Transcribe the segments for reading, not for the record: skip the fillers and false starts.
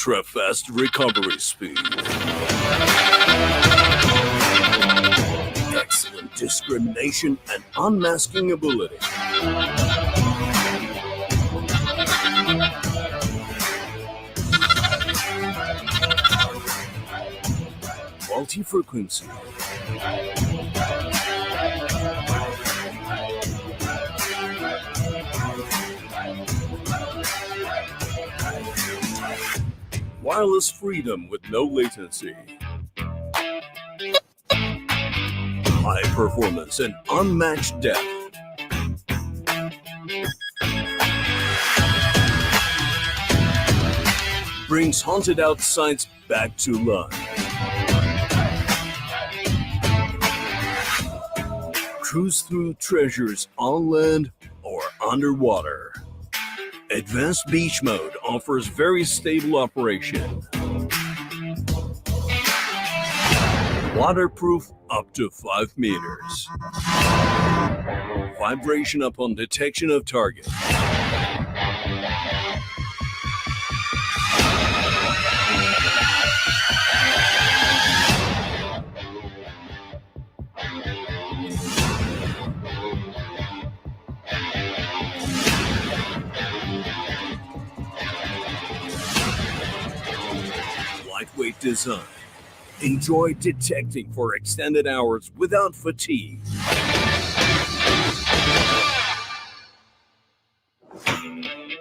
ultra-fast recovery speed, excellent discrimination and unmasking ability, multi-frequency, wireless freedom with no latency, high performance and unmatched depth, brings haunted out sites back to life. Cruise through treasures on land or underwater. Advanced Beach Mode offers very stable operation. Waterproof up to 5 meters. Vibration upon detection of target. Lightweight design. Enjoy detecting for extended hours without fatigue.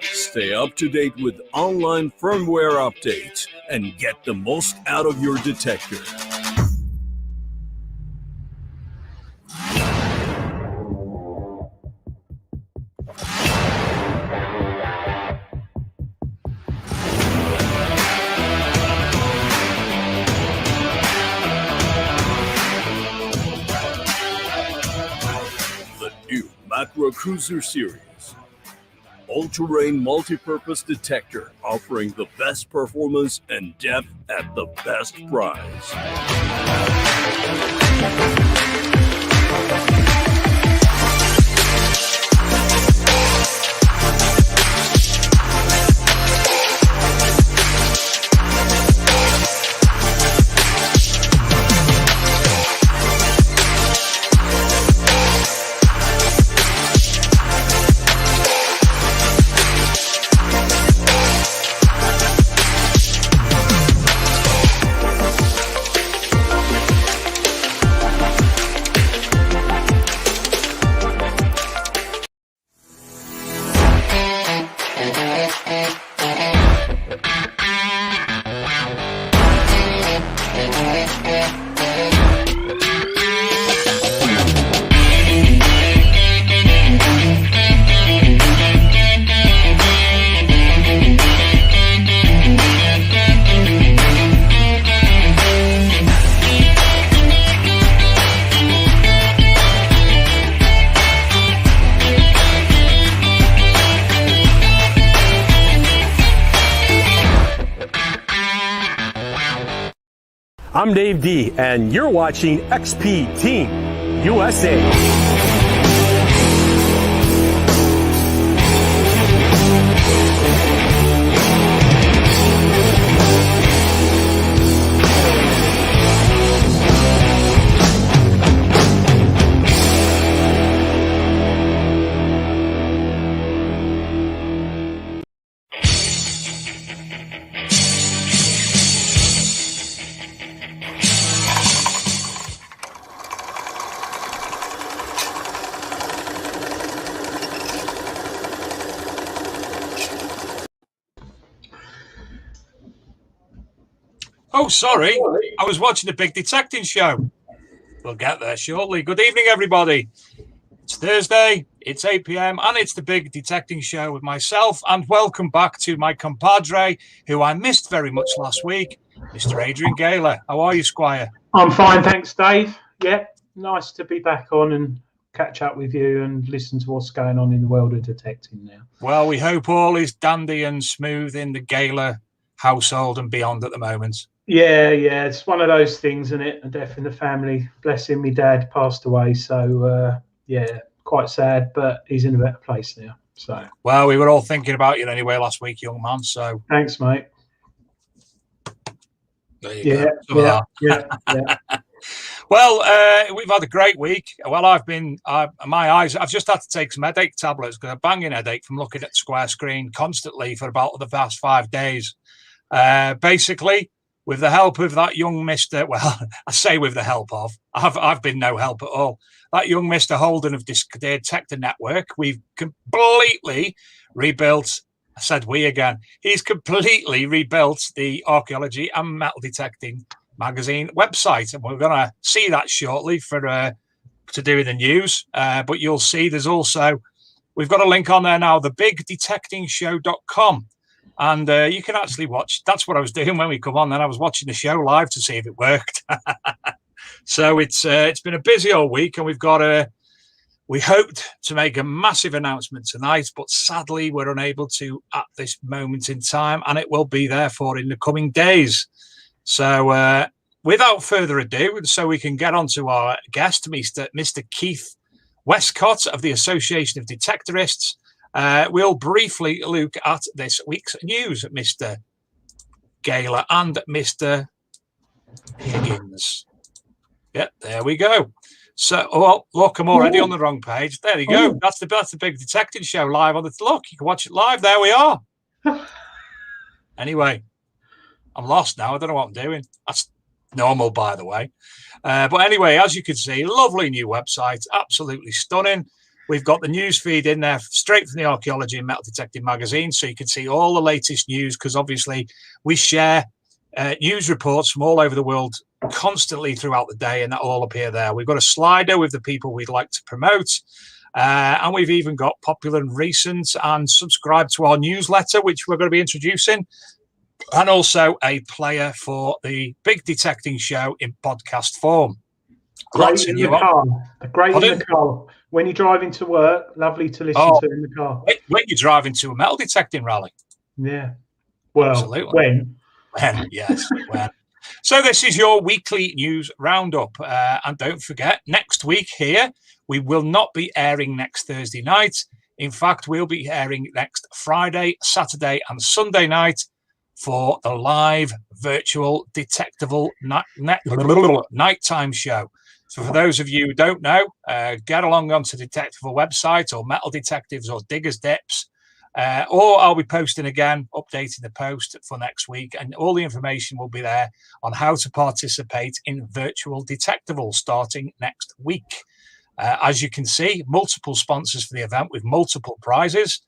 Stay up to date with online firmware updates and get the most out of your detector. Macro Cruiser Series, all-terrain multi-purpose detector offering the best performance and depth at the best price. I'm Dave D, and you're watching XP Team USA. Oh, sorry. I was watching the big detecting show. We'll get there shortly. Good evening, everybody. It's Thursday, it's 8 p.m, and it's the big detecting show with myself. And welcome back to my compadre, who I missed very much last week, Mr. Adrian Gayler. How are you, Squire? I'm fine, thanks, Dave. Yeah, nice to be back on and catch up with you and listen to what's going on in the world of detecting now. Well, we hope all is dandy and smooth in the Gayler household and beyond at the moment. Yeah, it's one of those things, isn't it? A death in the family. Bless him, my dad passed away, so yeah, quite sad, but he's in a better place now. So, well, we were all thinking about you anyway last week, young man. So, thanks, mate. There you Yeah, go. yeah. Well, we've had a great week. Well, I've just had to take some headache tablets because I'm banging headache from looking at the square screen constantly for about the past 5 days. Basically, with the help of that young Mr. Well, I say with the help of, I've been no help at all. That young Mr. Holden of Detector Network, we've completely rebuilt. I said we again. He's completely rebuilt the archaeology and metal detecting magazine website, and we're going to see that shortly for to do with the news. But you'll see we've got a link on there now, thebigdetectingshow.com. And you can actually watch. That's what I was doing when we come on. Then I was watching the show live to see if it worked. So it's been a busy old week, and we hoped to make a massive announcement tonight, but sadly we're unable to at this moment in time, and it will be therefore in the coming days. So without further ado, so we can get on to our guest, Mr. Keith Westcott of the Association of Detectorists. We'll briefly look at this week's news, Mr. Gayler and Mr. Higgins. Yeah, there we go. So, well, look, I'm already on the wrong page. There you go. That's the Big Detecting Show live on the look. You can watch it live. There we are. Anyway, I'm lost now. I don't know what I'm doing. That's normal, by the way. But anyway, as you can see, lovely new website, absolutely stunning. We've got the news feed in there straight from the Archaeology and Metal Detecting magazine, so you can see all the latest news, because obviously we share news reports from all over the world constantly throughout the day, and that will all appear there. We've got a slider with the people we'd like to promote, and we've even got popular and recent and subscribe to our newsletter, which we're going to be introducing, and also a player for the Big Detecting Show in podcast form. Great in the car. Great in the car. When you're driving to work, lovely to listen to in the car. When you're driving to a metal detecting rally. Yeah. Well, absolutely. When, yes, when. So this is your weekly news roundup. And don't forget, next week here, we will not be airing next Thursday night. In fact, we'll be airing next Friday, Saturday, and Sunday night for the live virtual detectable nighttime show. So for those of you who don't know, get along onto the Detectable website, or Metal Detectives, or Diggers Dips, or I'll be posting again, updating the post for next week, and all the information will be there on how to participate in virtual Detectable starting next week. As you can see, multiple sponsors for the event with multiple prizes.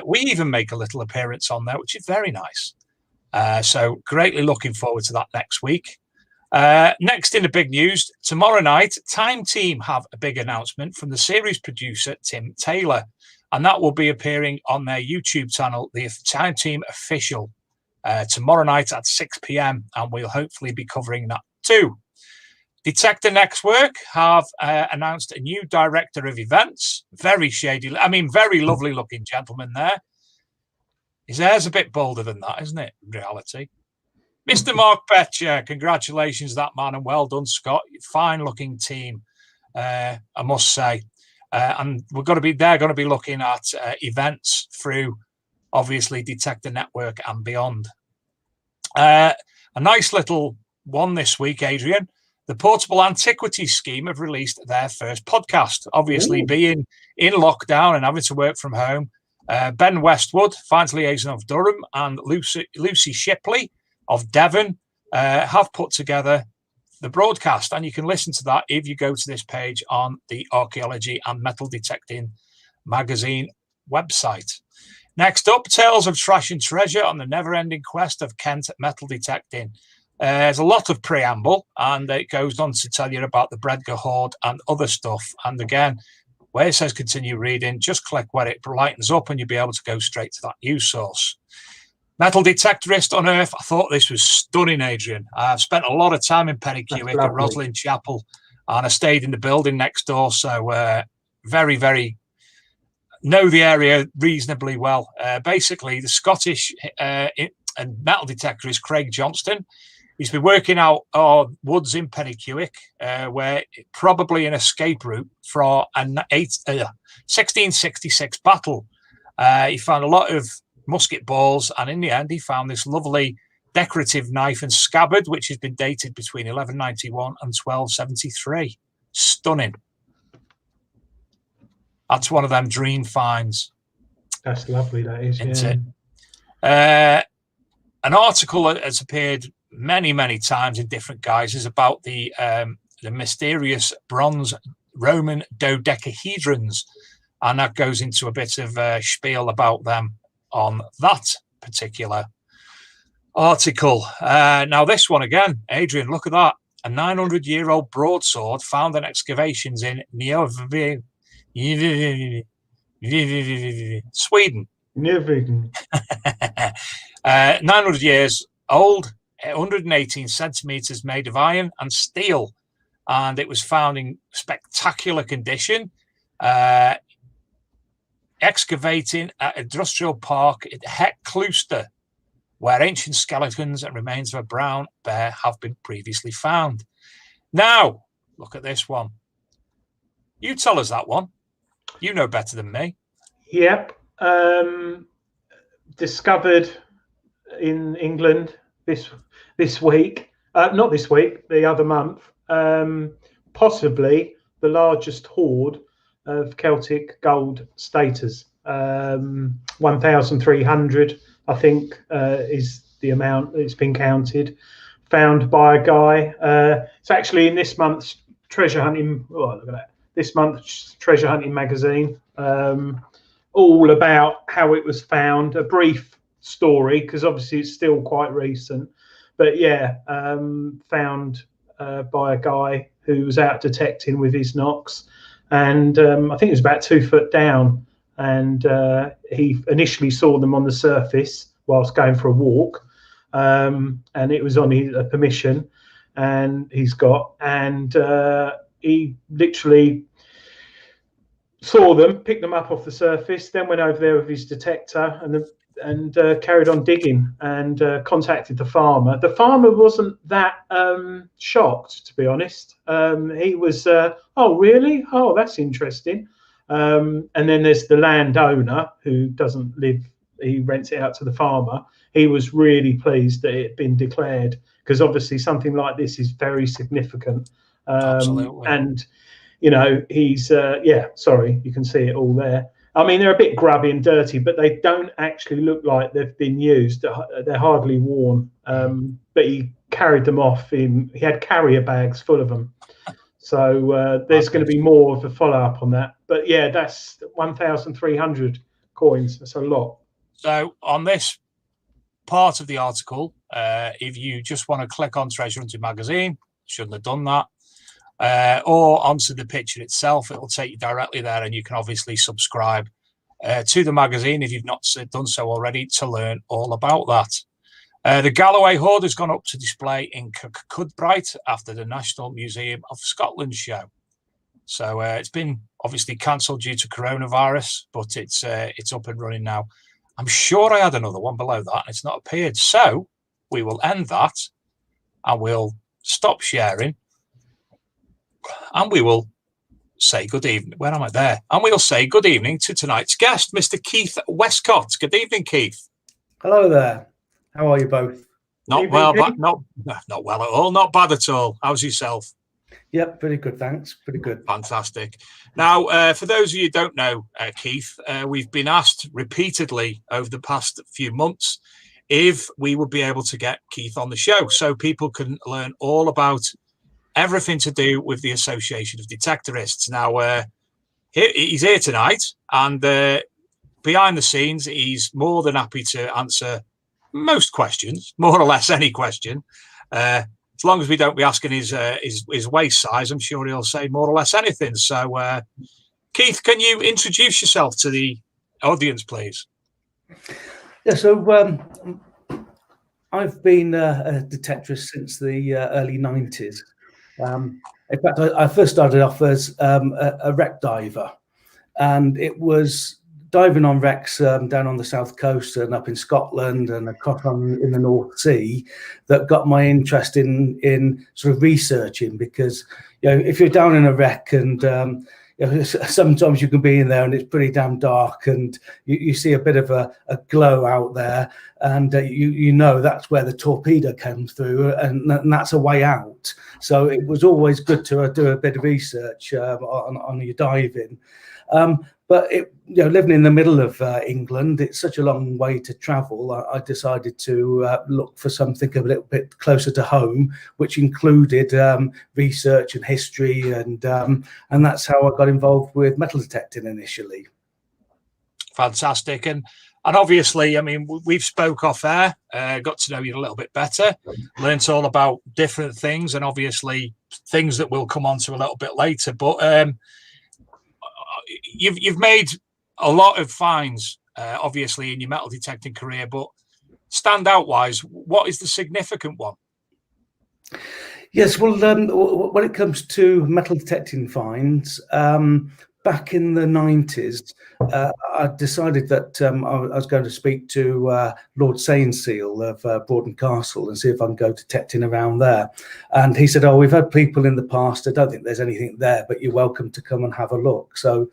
We even make a little appearance on there, which is very nice. So greatly looking forward to that next week. Next in the big news, tomorrow night, Time Team have a big announcement from the series producer, Tim Taylor, and that will be appearing on their YouTube channel, the Time Team Official, tomorrow night at 6 p.m, and we'll hopefully be covering that too. Detector Network have announced a new director of events. Very shady, very lovely looking gentleman there. His hair's a bit bolder than that, isn't it, in reality? Mr. Mark Betcher, congratulations, that man, and well done, Scott. Fine-looking team, I must say. And they're going to be looking at events through, obviously, Detector Network and beyond. A nice little one this week, Adrian. The Portable Antiquities Scheme have released their first podcast. Obviously, being in lockdown and having to work from home, Ben Westwood, Finance Liaison of Durham, and Lucy Shipley of Devon have put together the broadcast, and you can listen to that if you go to this page on the Archaeology and Metal Detecting magazine website. Next up, Tales of Trash and Treasure on the never-ending quest of Kent metal detecting. There's a lot of preamble, and it goes on to tell you about the Bredgar Hoard and other stuff. And again, where it says continue reading, just click where it lightens up and you'll be able to go straight to that news source. Metal Detectorist on Earth. I thought this was stunning, Adrian. I've spent a lot of time in Pennycuick at Roslin Chapel, and I stayed in the building next door. So very, very know the area reasonably well. Basically, the Scottish and metal detectorist Craig Johnston, he's been working out our woods in Pennycuick, where probably an escape route for a 1666 battle. He found a lot of musket balls, and in the end he found this lovely decorative knife and scabbard, which has been dated between 1191 and 1273. Stunning. That's one of them dream finds. That's lovely, that is, isn't it? An article has appeared many, many times in different guises about the mysterious bronze Roman dodecahedrons, and that goes into a bit of spiel about them on that particular article. Now, this one again, Adrian, look at that. A 900-year-old broadsword found in excavations in Sweden. 900 years old, 118 centimeters, made of iron and steel, and it was found in spectacular condition, excavating at industrial park at Hecklooster, where ancient skeletons and remains of a brown bear have been previously found. Now, look at this one. You tell us that one. You know better than me. Yep. Discovered in England this week. Not this week, the other month. Possibly the largest hoard of Celtic gold staters. 1,300, I think, is the amount that's been counted. Found by a guy. It's actually in this month's treasure hunting. Oh, look at that! This month's treasure hunting magazine. All about how it was found. A brief story, because obviously it's still quite recent. But yeah, found by a guy who was out detecting with his knocks, and I think it was about 2 foot down. And he initially saw them on the surface whilst going for a walk, and it was on his permission, and he literally saw them, picked them up off the surface, then went over there with his detector and carried on digging, and contacted the farmer. The farmer wasn't that shocked, to be honest. He was, oh, really? Oh, that's interesting. And then there's the landowner who doesn't live, he rents it out to the farmer. He was really pleased that it had been declared, because obviously something like this is very significant. Absolutely. And, you know, he's, sorry, you can see it all there. I mean, they're a bit grubby and dirty, but they don't actually look like they've been used. They're hardly worn. But he carried them off he had carrier bags full of them. So there's going to be more of a follow-up on that. But yeah, that's 1,300 coins. That's a lot. So on this part of the article, if you just want to click on Treasure Hunting Magazine, shouldn't have done that, or onto the picture itself, it will take you directly there, and you can obviously subscribe to the magazine if you've not done so already to learn all about that. The Galloway hoard has gone up to display in Kirkcudbright after the National Museum of Scotland show. So it's been obviously cancelled due to coronavirus, but it's up and running now. I'm sure I had another one below that, and it's not appeared. So we will end that, and we'll stop sharing, and we will say good evening. Where am I there? And we'll say good evening to tonight's guest, Mr. Keith Westcott. Good evening, Keith. Hello there. How are you both? Not well, but not well at all. Not bad at all. How's yourself? Yep, pretty good, thanks. Pretty good. Fantastic. Now, for those of you who don't know, Keith, we've been asked repeatedly over the past few months if we would be able to get Keith on the show so people can learn all about everything to do with the Association of Detectorists. Now, he's here tonight, and behind the scenes, he's more than happy to answer most questions, more or less any question. As long as we don't be asking his waist size, I'm sure he'll say more or less anything. So, Keith, can you introduce yourself to the audience, please? Yeah, so I've been a detectorist since the early 90s. In fact, I first started off as a wreck diver, and it was diving on wrecks down on the south coast and up in Scotland and across in the North Sea that got my interest in sort of researching, because, you know, if you're down in a wreck and sometimes you can be in there and it's pretty damn dark, and you see a bit of a glow out there, and you know that's where the torpedo came through, and that's a way out. So it was always good to do a bit of research on your diving. But living in the middle of England, it's such a long way to travel. I decided to look for something a little bit closer to home, which included research and history, and that's how I got involved with metal detecting initially. Fantastic. And obviously, I mean, we've spoke off air, got to know you a little bit better, learnt all about different things, and obviously things that we'll come on to a little bit later. But you've made a lot of finds, obviously, in your metal detecting career, but standout wise, what is the significant one? Yes, well, when it comes to metal detecting finds, back in the 90s, I decided that I was going to speak to Lord Sainseal of Broughton Castle and see if I can go detecting around there. And he said, "Oh, we've had people in the past. I don't think there's anything there, but you're welcome to come and have a look." So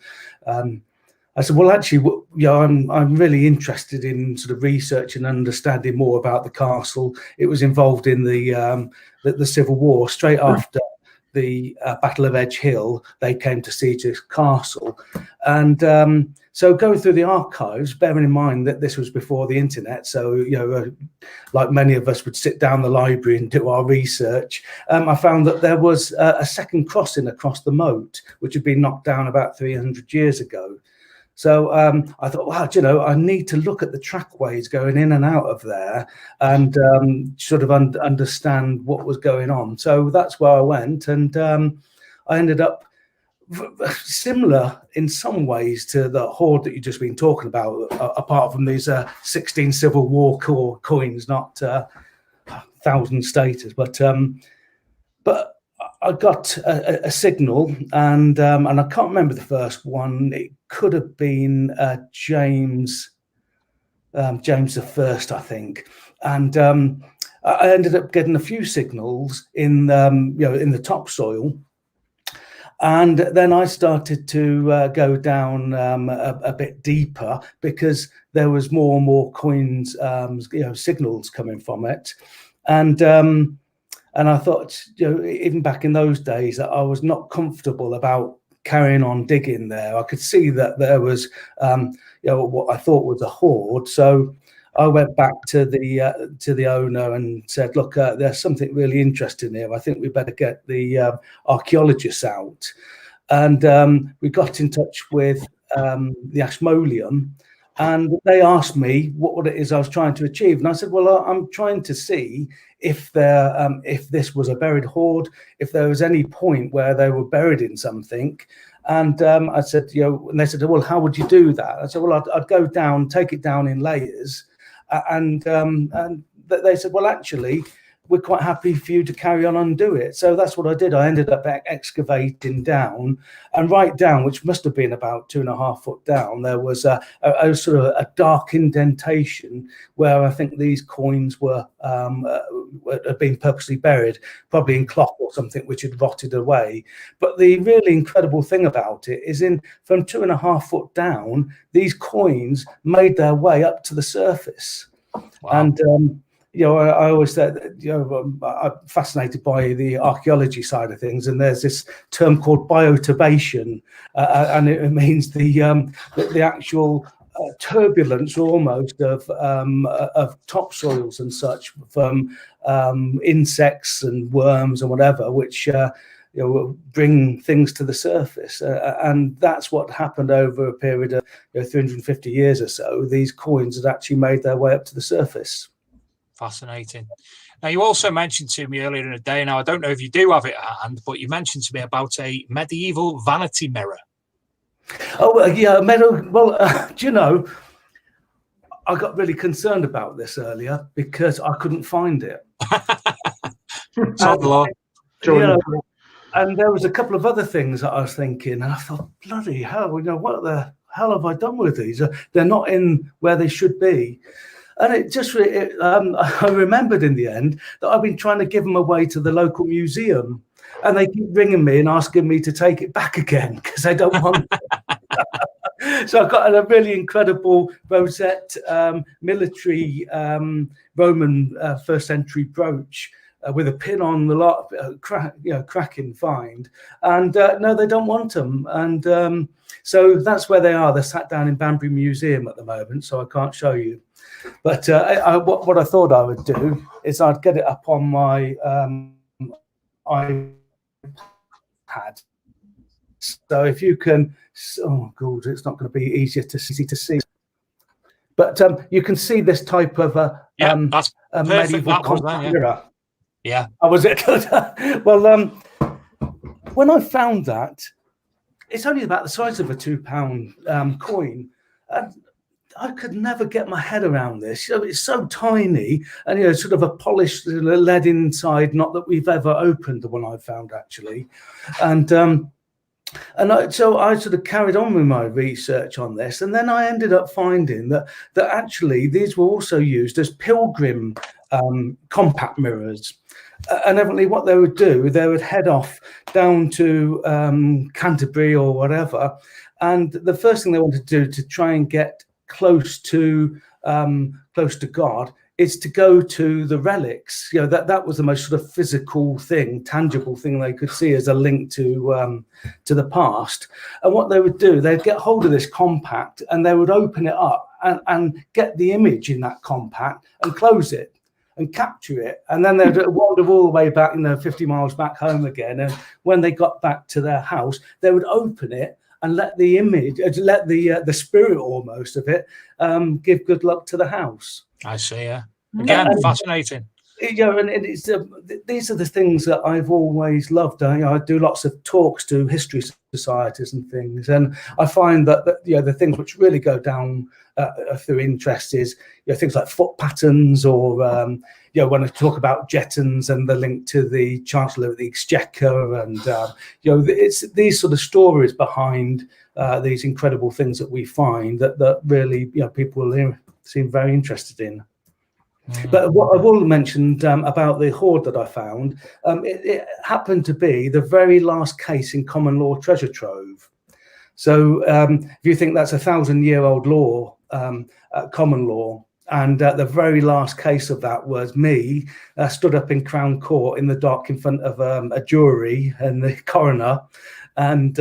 I said, "Well, actually, I'm really interested in sort of research and understanding more about the castle. It was involved in the Civil War. Straight after the Battle of Edge Hill, they came to siege this castle." And so going through the archives, bearing in mind that this was before the internet, so like many of us would sit down the library and do our research, I found that there was a second crossing across the moat, which had been knocked down about 300 years ago. So I thought, wow, I need to look at the trackways going in and out of there and sort of understand what was going on. So that's where I went, and I ended up similar in some ways to the hoard that you've just been talking about, apart from these 16 Civil War coins, not 1,000 staters, but I got a signal, and I can't remember the first one. It could have been James I, I think, and I ended up getting a few signals in in the topsoil, and then I started to go down a bit deeper because there was more and more coins, signals coming from it, and I thought, even back in those days, that I was not comfortable about carrying on digging there. I could see that there was, what I thought was a hoard. So I went back to the owner and said, "Look, there's something really interesting here. I think we better get the archaeologists out." And we got in touch with the Ashmolean, and they asked me what it is I was trying to achieve. And I said, "Well, I'm trying to see if this was a buried hoard, if there was any point where they were buried in something." And I said, and they said, "Well, how would you do that?" I said, "Well, I'd go down, take it down in layers." And they said, "Well, actually, we're quite happy for you to carry on and do it." So that's what I did. I ended up excavating down, and right down, which must have been about 2.5 foot down, there was a sort of a dark indentation where I think these coins were had been purposely buried, probably in cloth or something which had rotted away. But the really incredible thing about it is, from 2.5 foot down, these coins made their way up to the surface. Wow. And I always said, I'm fascinated by the archaeology side of things, and there's this term called bioturbation, and it means the actual turbulence almost of topsoils and such from insects and worms and whatever, which bring things to the surface, and that's what happened over a period of 350 years or so. These coins had actually made their way up to the surface. Fascinating. Now, you also mentioned to me earlier in the day, now I don't know if you do have it at hand, but you mentioned to me about a medieval vanity mirror. Oh, yeah, well, do you know, I got really concerned about this earlier because I couldn't find it. And there was a couple of other things that I was thinking, and I thought, bloody hell, what the hell have I done with these? They're not in where they should be. And I remembered in the end that I've been trying to give them away to the local museum. and they keep ringing me and asking me to take it back again because they don't want it. So I've got a really incredible rosette military Roman first century brooch with a pin on the lot, cracking find. And no, they don't want them. And so that's where they are. They're sat down in Banbury Museum at the moment, so I can't show you. But what I thought I would do is I'd get it up on my iPad. So if you can, oh god, it's not going to be easy to see. But you can see this type of that's a medieval era. Yeah. Oh, was it good? Well, when I found that, it's only about the size of a £2 coin. And I could never get my head around this. It's so tiny, and sort of a polished lead inside. Not that we've ever opened the one I found actually, so I sort of carried on with my research on this, and then I ended up finding that actually these were also used as pilgrim compact mirrors. And evidently what they would do, they would head off down to Canterbury or whatever, and the first thing they wanted to do to try and get close to God is to go to the relics. That was the most sort of physical thing, tangible thing they could see as a link to the past. And what they would do, they'd get hold of this compact and they would open it up and get the image in that compact and close it and capture it, and then they'd wander all the way back, 50 miles back home again. And when they got back to their house, they would open it and let the image, let the spirit almost of it give good luck to the house. I see. Yeah, again, fascinating. And it's these are the things that I've always loved. I do lots of talks to history societies and things, and I find that the things which really go down through interest is things like foot patterns, or when I talk about jettons and the link to the Chancellor of the Exchequer, and it's these sort of stories behind these incredible things that we find that really people seem very interested in. But what I've already mentioned about the hoard that I found, it happened to be the very last case in common law treasure trove. So if you think that's 1,000-year-old law, common law, and the very last case of that was me stood up in Crown Court in the dock in front of a jury and the coroner, and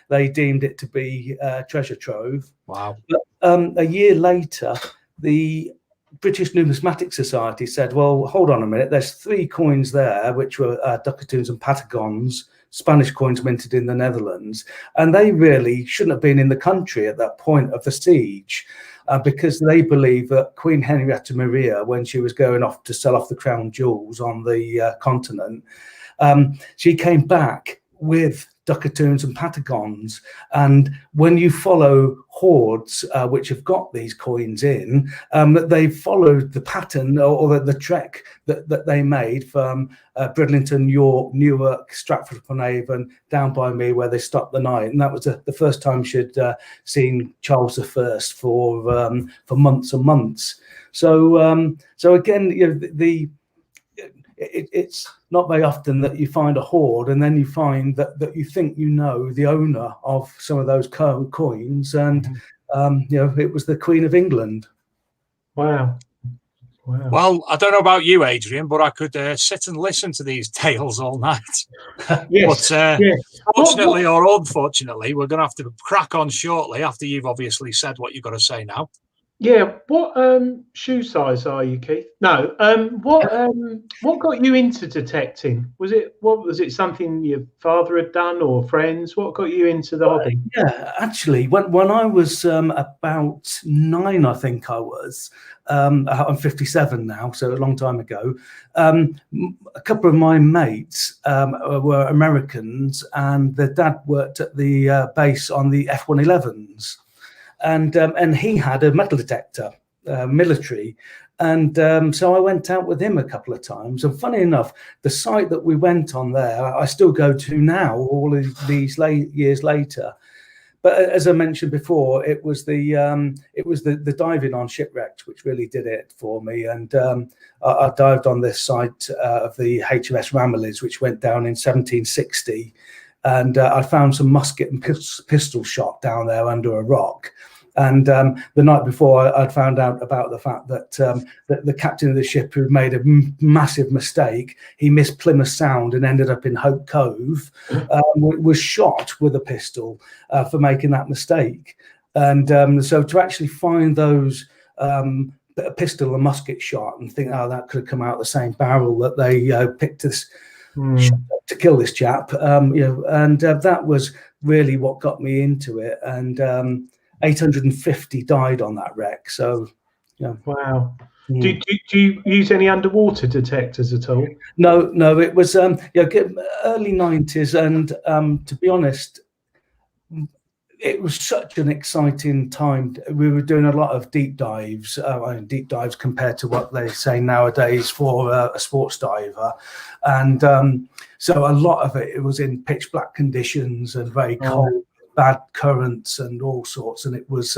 they deemed it to be treasure trove. Wow. But a year later, the British Numismatic Society said, well, hold on a minute, there's 3 coins there, which were ducatoons and patagons, Spanish coins minted in the Netherlands, and they really shouldn't have been in the country at that point of the siege, because they believe that Queen Henrietta Maria, when she was going off to sell off the crown jewels on the continent, she came back with ducatoons and patagons. And when you follow hoards which have got these coins in, they followed the pattern or the trek that they made from Bridlington, York, Newark, Stratford-upon-Avon, down by me, where they stopped the night. And that was the first time she'd seen Charles I for months and months. So again, it's not very often that you find a hoard and then you find that you think the owner of some of those coins, and it was the Queen of England. Wow. Well, I don't know about you, Adrian, but I could sit and listen to these tales all night. Yes. But fortunately or unfortunately, we're going to have to crack on shortly after you've obviously said what you've got to say now. Yeah. What shoe size are you, Keith? No. What got you into detecting? Was it something your father had done or friends? What got you into the hobby? Yeah, actually, when I was about 9, I think I was. I'm 57 now, so a long time ago. A couple of my mates were Americans, and their dad worked at the base on the F-111s. And he had a metal detector, military. And so I went out with him a couple of times. And funny enough, the site that we went on there, I still go to now, all of these years later. but as I mentioned before, it was the diving on shipwrecks which really did it for me. And I dived on this site of the HMS Ramillies, which went down in 1760, and I found some musket and pistol shot down there under a rock. And the night before, I'd found out about the fact that the captain of the ship, who made a massive mistake, he missed Plymouth Sound and ended up in Hope Cove, was shot with a pistol for making that mistake. And so to actually find those a pistol and musket shot and think, oh, that could have come out the same barrel that they picked this to kill this chap, and that was really what got me into it. And 850 died on that wreck. So, wow. Do you use any underwater detectors at all? No. It was early 90s, and to be honest, it was such an exciting time. We were doing a lot of deep dives, deep dives compared to what they say nowadays for a sports diver, and so a lot of it was in pitch black conditions and very cold. Bad currents and all sorts, and it was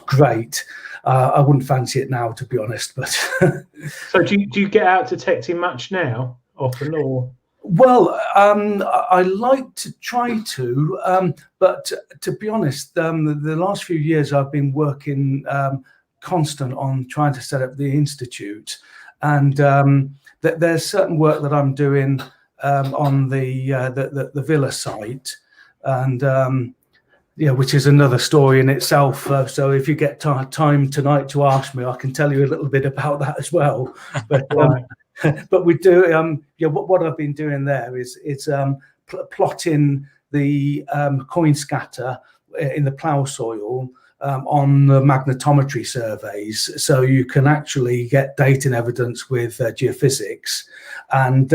great. I wouldn't fancy it now, to be honest. But so, do you get out detecting much now, often, or? Well, I like to try to, but to be honest, the last few years I've been working constant on trying to set up the institute, and there's certain work that I'm doing on the villa site. And which is another story in itself. So if you get time tonight to ask me, I can tell you a little bit about that as well. But but we do. What I've been doing there is plotting the coin scatter in the plough soil on the magnetometry surveys, so you can actually get date and evidence with geophysics. And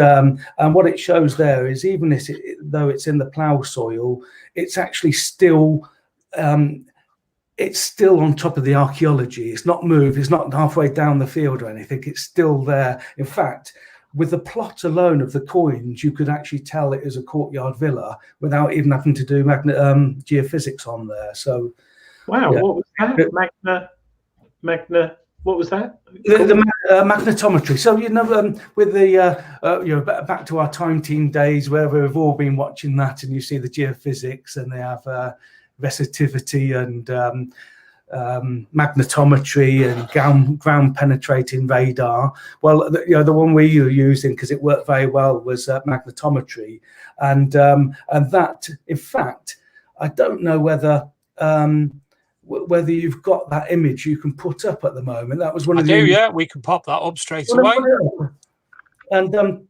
what it shows there is, even though it's in the plough soil, it's actually still on top of the archaeology. It's not moved. It's not halfway down the field or anything. It's still there. In fact, with the plot alone of the coins, you could actually tell it is a courtyard villa without even having to do geophysics on there. So. Wow, yeah. What was that? Magna. What was that? The magnetometry. So with the back to our time team days, where we've all been watching that, and you see the geophysics, and they have resistivity and magnetometry and ground penetrating radar. Well, the one we were using, because it worked very well, was magnetometry, and that, in fact, I don't know whether you've got that image you can put up at the moment. That was one of the. Yeah, we can pop that up straight away. And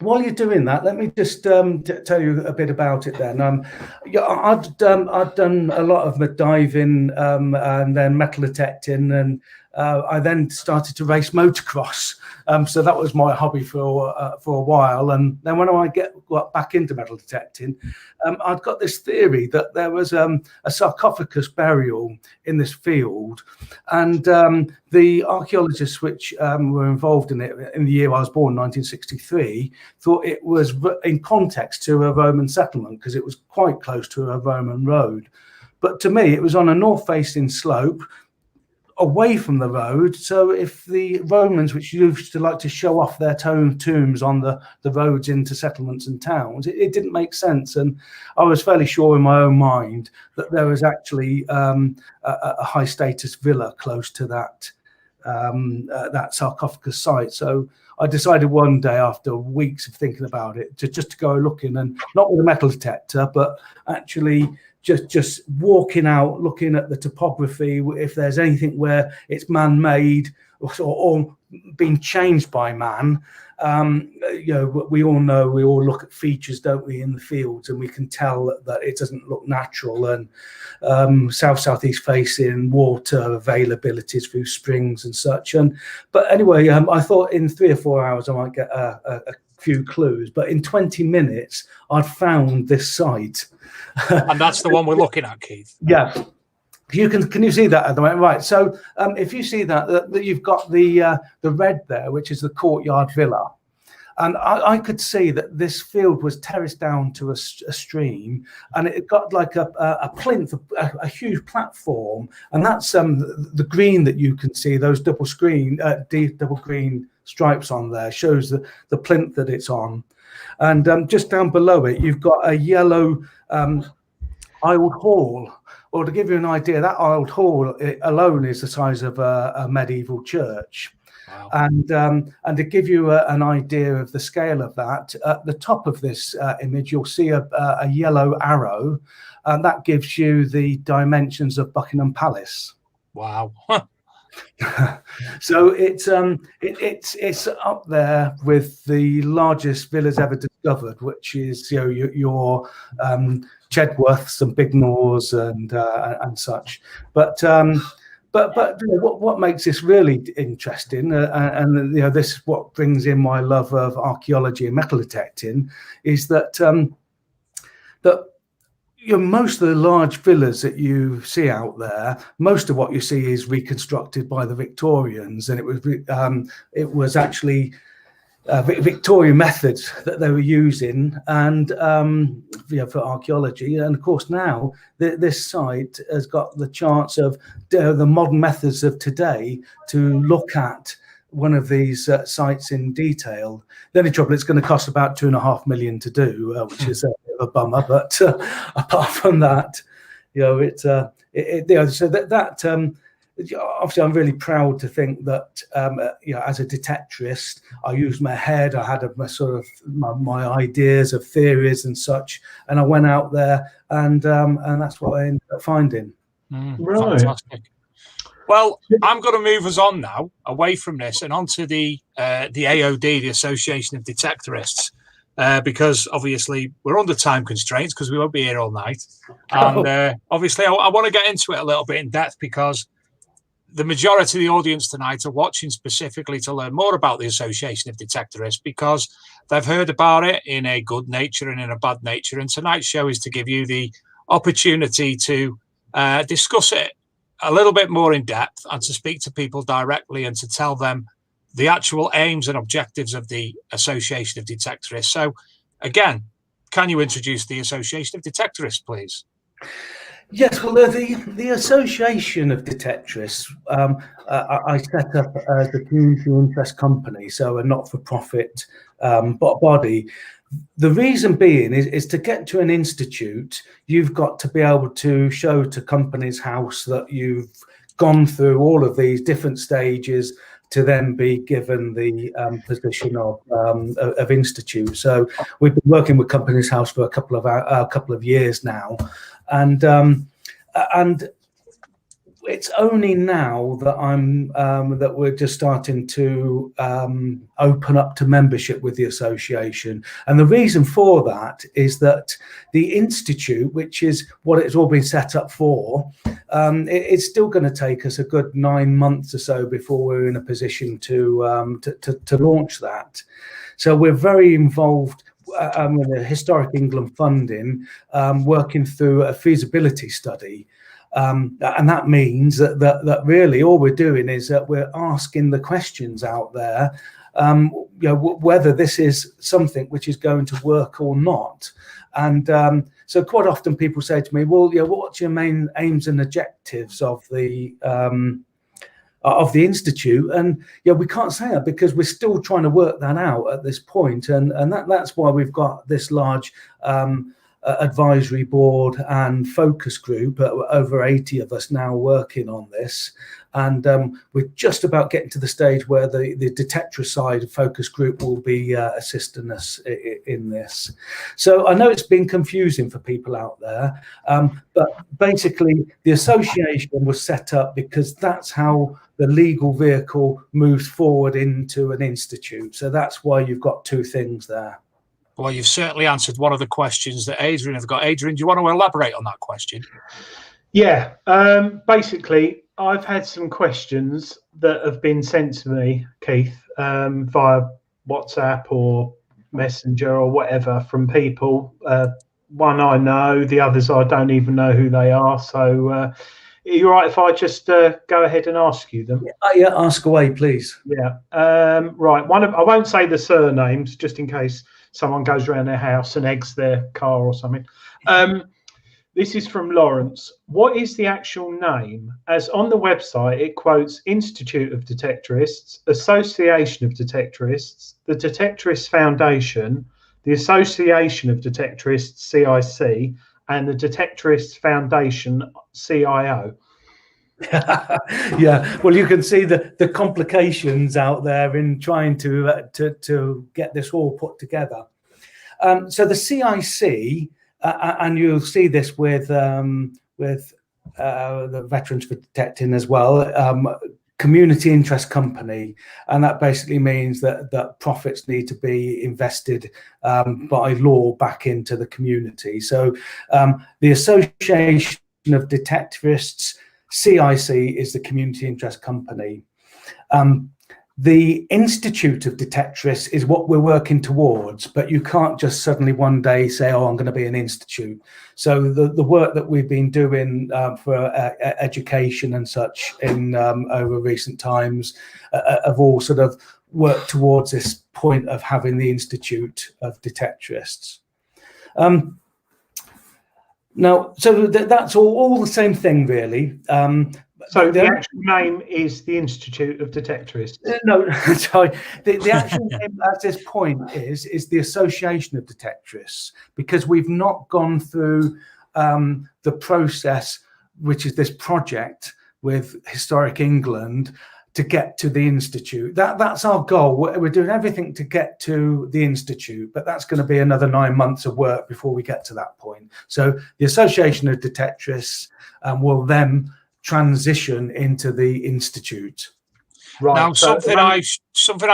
while you're doing that, let me just tell you a bit about it. Then, I'd done a lot of diving and then metal detecting, and I then started to race motocross. So that was my hobby for a while. And then when I got back into metal detecting, I'd got this theory that there was a sarcophagus burial in this field, and the archaeologists which were involved in it in the year I was born, 1963, thought it was in context to a Roman settlement because it was quite close to a Roman road. But to me, it was on a north-facing slope, away from the road. So if the Romans, which used to like to show off their tombs on the roads into settlements and towns, it didn't make sense. And I was fairly sure in my own mind that there was actually a high status villa close to that sarcophagus site. So I decided one day, after weeks of thinking about it, to go looking, and not with a metal detector, but actually just walking out, looking at the topography, if there's anything where it's man-made or being changed by man. We all know, we all look at features, don't we, in the fields, and we can tell that it doesn't look natural. And southeast facing water availabilities through springs and such. But anyway, I thought in 3 or 4 hours I might get a few clues, but in 20 minutes I'd found this site. And that's the one we're looking at, Keith. Yeah. Can you see that at the moment? Right. So if you see that you've got the red there, which is the courtyard villa, And I could see that this field was terraced down to a stream, and it got like a plinth, a huge platform, and that's the green that you can see, those double green stripes on there shows the plinth that it's on. And just down below it, you've got a yellow aisled hall. Or to give you an idea, that aisled hall alone is the size of a medieval church. Wow. And to give you an idea of the scale of that, at the top of this image, you'll see a yellow arrow, and that gives you the dimensions of Buckingham Palace. Wow. So it's up there with the largest villas ever discovered, which is your Chedworths and Bignors and such. But what makes this really interesting, and this is what brings in my love of archaeology and metal detecting, is that most of the large villas that you see out there, most of what you see is reconstructed by the Victorians, and it was actually Victorian methods that they were using, and for archaeology. And of course, now this site has got the chance of the modern methods of today to look at one of these sites in detail. The only trouble, it's going to cost about $2.5 million to do, which is a bit of a bummer. But apart from that, so that obviously, I'm really proud to think that as a detectorist, I used my head. I had my ideas of theories and such, and I went out there, and that's what I ended up finding. Right. Fantastic. Well, I'm going to move us on now, away from this, and onto the AOD, the Association of Detectorists, because obviously we're under time constraints because we won't be here all night. And obviously, I want to get into it a little bit in depth because the majority of the audience tonight are watching specifically to learn more about the Association of Detectorists because they've heard about it in a good nature and in a bad nature. And tonight's show is to give you the opportunity to discuss it a little bit more in depth and to speak to people directly and to tell them the actual aims and objectives of the Association of Detectorists. So again, can you introduce the Association of Detectorists, please? Yes, well, the Association of Detectorists, I set up as a community interest company, so a not-for-profit body. The reason being is to get to an institute, you've got to be able to show to Companies House that you've gone through all of these different stages to then be given the position of institute. So we've been working with Companies House for a couple of years now, and it's only now that that we're just starting to open up to membership with the association. And the reason for that is that the institute, which is what it's all been set up for, it's still going to take us a good 9 months or so before we're in a position to launch that. So we're very involved with the Historic England funding, working through a feasibility study. And that means that really all we're doing is that we're asking the questions out there, whether this is something which is going to work or not. And so quite often people say to me, well, what's your main aims and objectives of the institute? And we can't say that because we're still trying to work that out at this point. And that's why we've got this large advisory board and focus group, over 80 of us now working on this, and we're just about getting to the stage where the detectorist side focus group will be assisting us in this. So I know it's been confusing for people out there, but basically the association was set up because that's how the legal vehicle moves forward into an institute. So that's why you've got two things there. Well, you've certainly answered one of the questions that Adrian have got. Adrian, do you want to elaborate on that question? Yeah, basically, I've had some questions that have been sent to me, Keith, via WhatsApp or Messenger or whatever from people. One I know, the others I don't even know who they are. So you all right if I just go ahead and ask you them? Yeah, ask away, please. Yeah. Right. I won't say the surnames just in case someone goes around their house and eggs their car or something. This is from Lawrence. What is the actual name? As on the website, it quotes Institute of Detectorists, Association of Detectorists, the Detectorists Foundation, the Association of Detectorists, CIC, and the Detectorists Foundation, CIO. Yeah, well, you can see the complications out there in trying to get this all put together. So the CIC, and you'll see this with the Veterans for Detecting as well, community interest company, and that basically means that profits need to be invested by law back into the community. So the Association of Detectorists, CIC, is the community interest company. The Institute of Detectorists is what we're working towards, but you can't just suddenly one day say, oh, I'm going to be an institute. So the work that we've been doing for education and such in over recent times have all sort of worked towards this point of having the Institute of Detectorists. Now, so that's all the same thing, really. So the actual name is the Institute of Detectorists? No, sorry. The actual name at this point is the Association of Detectorists, because we've not gone through the process, which is this project with Historic England, to get to the Institute. That's our goal. We're doing everything to get to the Institute, but that's going to be another 9 months of work before we get to that point. So the Association of Detectorists will then transition into the Institute. Right. Now, something I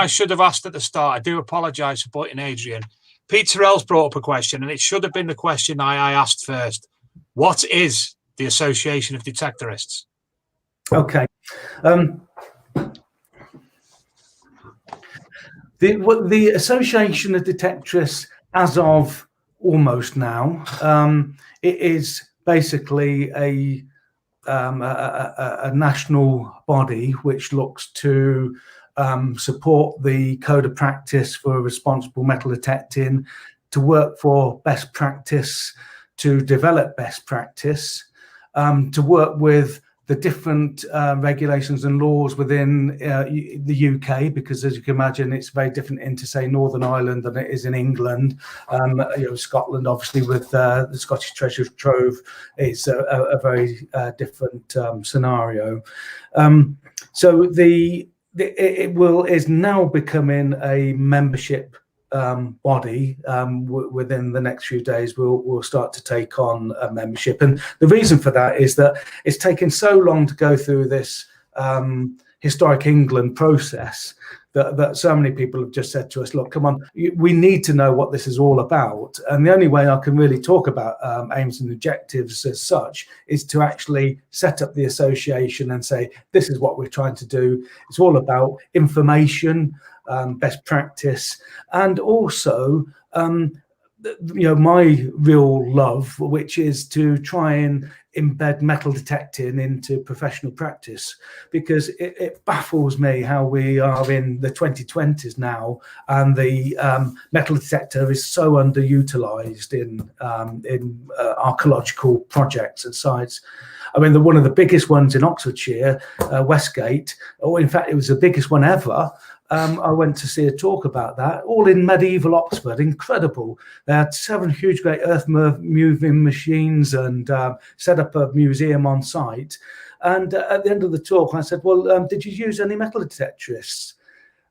should have asked at the start. I do apologise for putting Adrian. Peter Ells brought up a question, and it should have been the question I asked first. What is the Association of Detectorists? Okay. The Association of Detectorists, as of almost now, it is basically a national body which looks to support the code of practice for responsible metal detecting, to work for best practice, to develop best practice, to work with the different regulations and laws within the UK, because as you can imagine, it's very different into, say, Northern Ireland than it is in England. Scotland, obviously, with the Scottish Treasure Trove, is a very different scenario. So it is now becoming a membership body. Within the next few days, we'll start to take on a membership, and the reason for that is that it's taken so long to go through this Historic England process that so many people have just said to us, look, come on, we need to know what this is all about. And the only way I can really talk about aims and objectives as such is to actually set up the association and say, this is what we're trying to do. It's all about information, best practice, and also my real love, which is to try and embed metal detecting into professional practice, because it baffles me how we are in the 2020s now and the metal detector is so underutilized in archaeological projects and sites. I mean, one of the biggest ones in Oxfordshire, Westgate, or in fact, it was the biggest one ever. I went to see a talk about that, all in medieval Oxford. Incredible. They had 7 huge, great earth-moving machines and set up a museum on site. And at the end of the talk, I said, well, did you use any metal detectorists?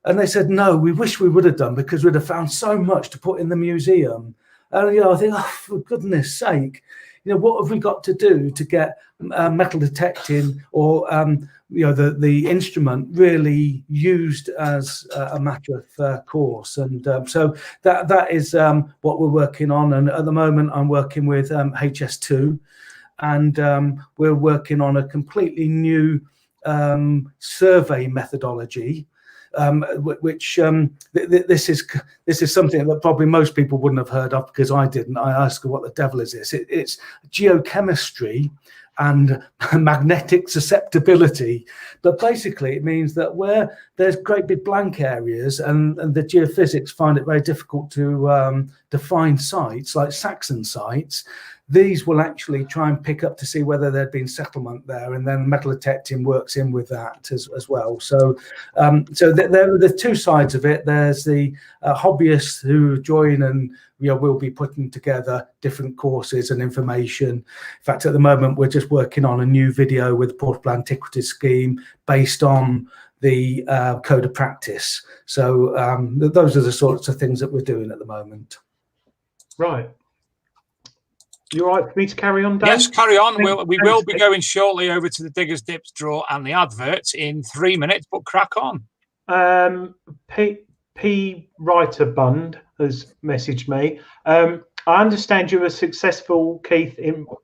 And they said, no, we wish we would have done, because we'd have found so much to put in the museum. And, I think, oh, for goodness sake, what have we got to do to get metal detecting or the instrument really used as a matter of course? And so that is what we're working on. And at the moment, I'm working with HS2, and we're working on a completely new survey methodology, which this is something that probably most people wouldn't have heard of, because I didn't. I asked her, what the devil is this? It's geochemistry and magnetic susceptibility, but basically it means that where there's great big blank areas and the geophysics find it very difficult to define sites like Saxon sites, these will actually try and pick up to see whether there'd been settlement there, and then metal detecting works in with that as well. So there are the two sides of it. There's the hobbyists who join and we'll be putting together different courses and information. In fact, at the moment, we're just working on a new video with the Portable Antiquities Scheme based on the code of practice. So those are the sorts of things that we're doing at the moment. Right. You all right for me to carry on, Dave? Yes, carry on. We will be going shortly over to the Diggers Dips draw and the adverts in 3 minutes, but crack on. P. Writer Bund has messaged me. I understand you were successful, Keith,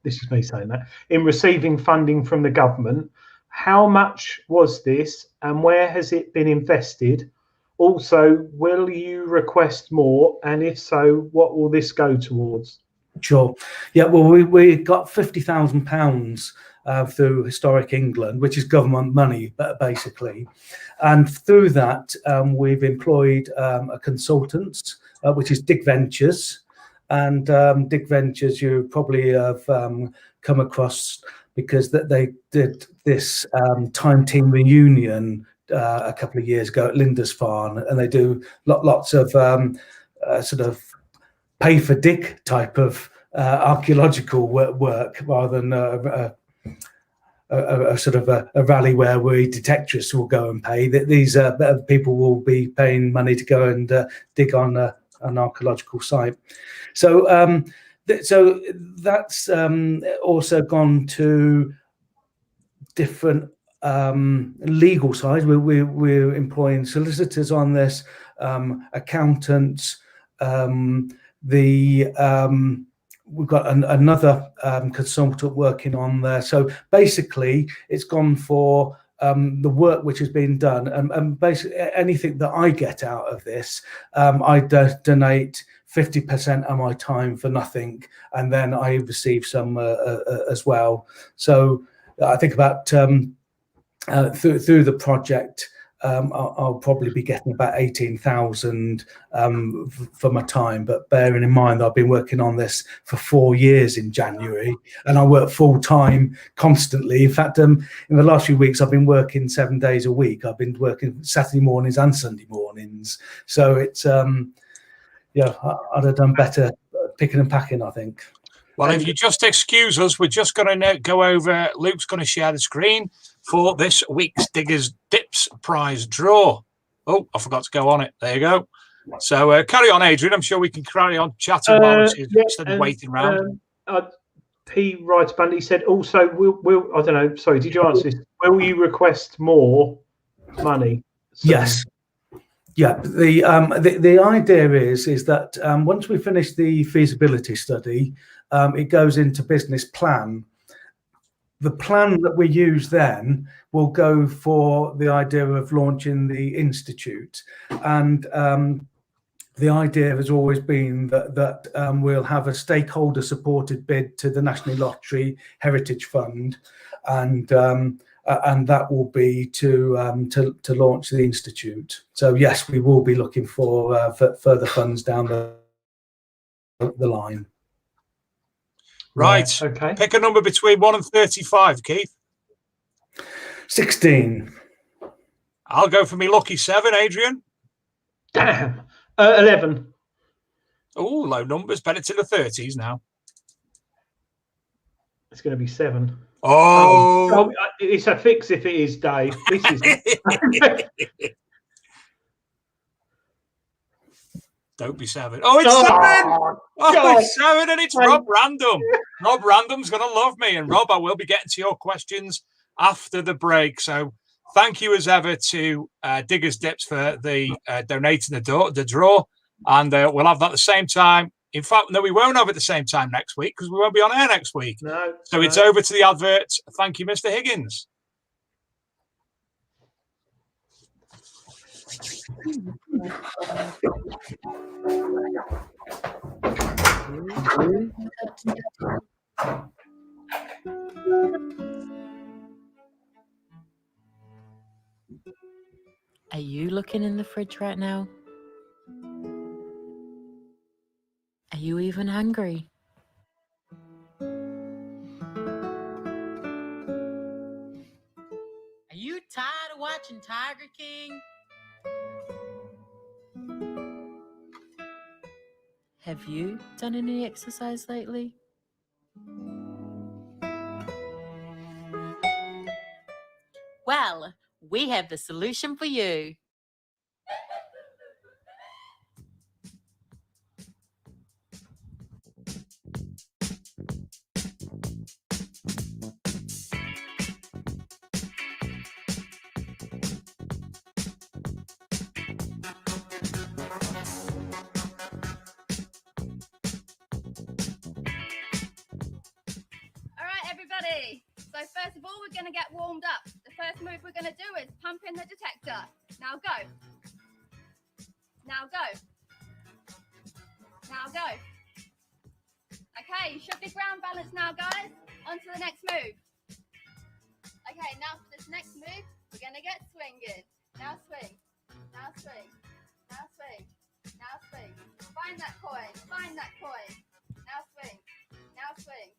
this is me saying that, in receiving funding from the government. How much was this and where has it been invested? Also, will you request more? And if so, what will this go towards? Sure. Yeah, well, we got £50,000 through Historic England, which is government money, basically. And through that, we've employed a consultant, which is Dig Ventures. And Dig Ventures, you probably have come across because they did this Time Team reunion a couple of years ago at Lindisfarne, and they do lots of sort of pay for dig type of archaeological work rather than a sort of a rally where we detectorists will go and pay. These people will be paying money to go and dig on an archaeological site. So so that's also gone to different legal sides. We're employing solicitors on this, accountants. We've got another consultant working on there. So basically, it's gone for the work which has been done, and basically anything that I get out of this, I donate 50% of my time for nothing, and then I receive some as well. So I think about through the project, I'll probably be getting about 18,000 for my time, but bearing in mind I've been working on this for 4 years in January, and I work full time constantly. In fact, in the last few weeks I've been working 7 days a week. I've been working Saturday mornings and Sunday mornings, so it's I'd have done better picking and packing, I think. Well, if you just excuse us, we're just going to go over. Luke's going to share the screen for this week's Diggers Dips prize draw. Oh, I forgot to go on it. There you go. So carry on, Adrian. I'm sure we can carry on chatting instead of waiting around. P. Wright Bundy said also, will I don't know. Sorry, did you answer this? Will you request more money? Yes. Yeah. The idea is that once we finish the feasibility study, it goes into business plan. The plan that we use then will go for the idea of launching the institute, and the idea has always been that we'll have a stakeholder supported bid to the National Lottery Heritage Fund, and that will be to launch the institute. So yes, we will be looking for further funds down the line. Right. Okay. Pick a number between 1 and 35, Keith. 16. I'll go for me lucky 7, Adrian. Damn. 11. Oh, low numbers. Better to the 30s now. It's going to be 7. Oh, it's a fix if it is, Dave. This is. Don't be 7. Oh, it's 7. Oh, it's 7, and it's Rob Random. Rob Random's going to love me. And Rob, I will be getting to your questions after the break. So thank you as ever to Diggers Dips for the donating the draw. And we'll have that at the same time. In fact, no, we won't have it at the same time next week because we won't be on air next week. No. So it's over to the advert. Thank you, Mr. Higgins. Are you looking in the fridge right now? Are you even hungry? Are you tired of watching Tiger King? Have you done any exercise lately? Well, we have the solution for you. Everybody, so first of all, we're going to get warmed up. The first move we're going to do is pump in the detector. Now go. Now go. Now go. Okay, you should be ground balanced now, guys. On to the next move. Okay, now for this next move, we're going to get swinging. Now swing. Now swing. Now swing. Now swing. Find that coin. Find that coin. Now swing. Now swing.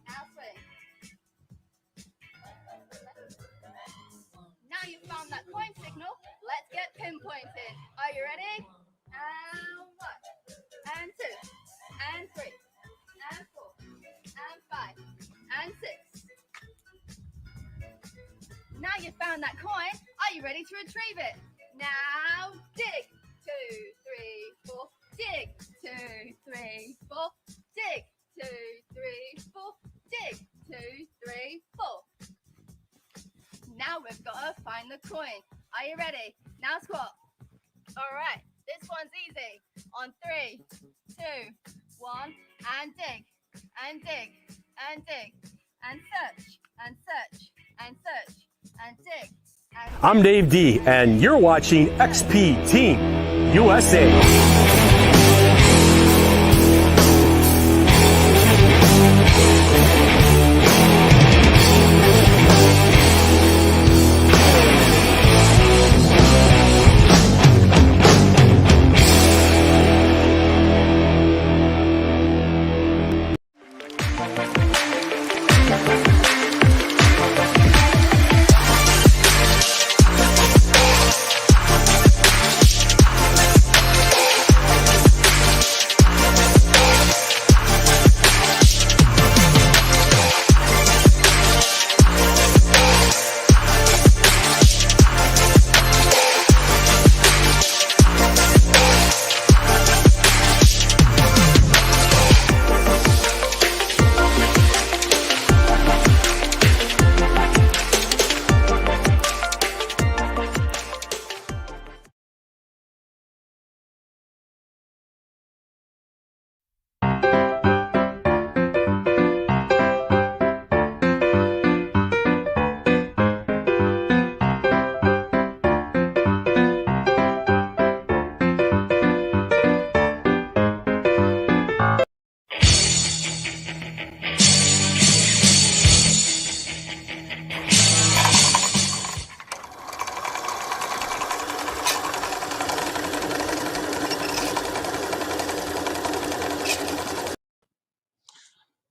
Now swing. Now you've found that coin signal, let's get pinpointed. Are you ready? And 1, and 2, and 3, and 4, and 5, and 6. Now you've found that coin, are you ready to retrieve it? Now dig. 2, 3, 4. Dig. 2, 3, 4. Dig. 2, 3, 4. Dig. 2, 3, 4. Now we've got to find the coin. Are you ready? Now squat. All right, this one's easy. On 3, 2, 1, and dig, and dig, and dig, and search, and search, and search, and dig. And I'm Dave D, and you're watching XP Team USA.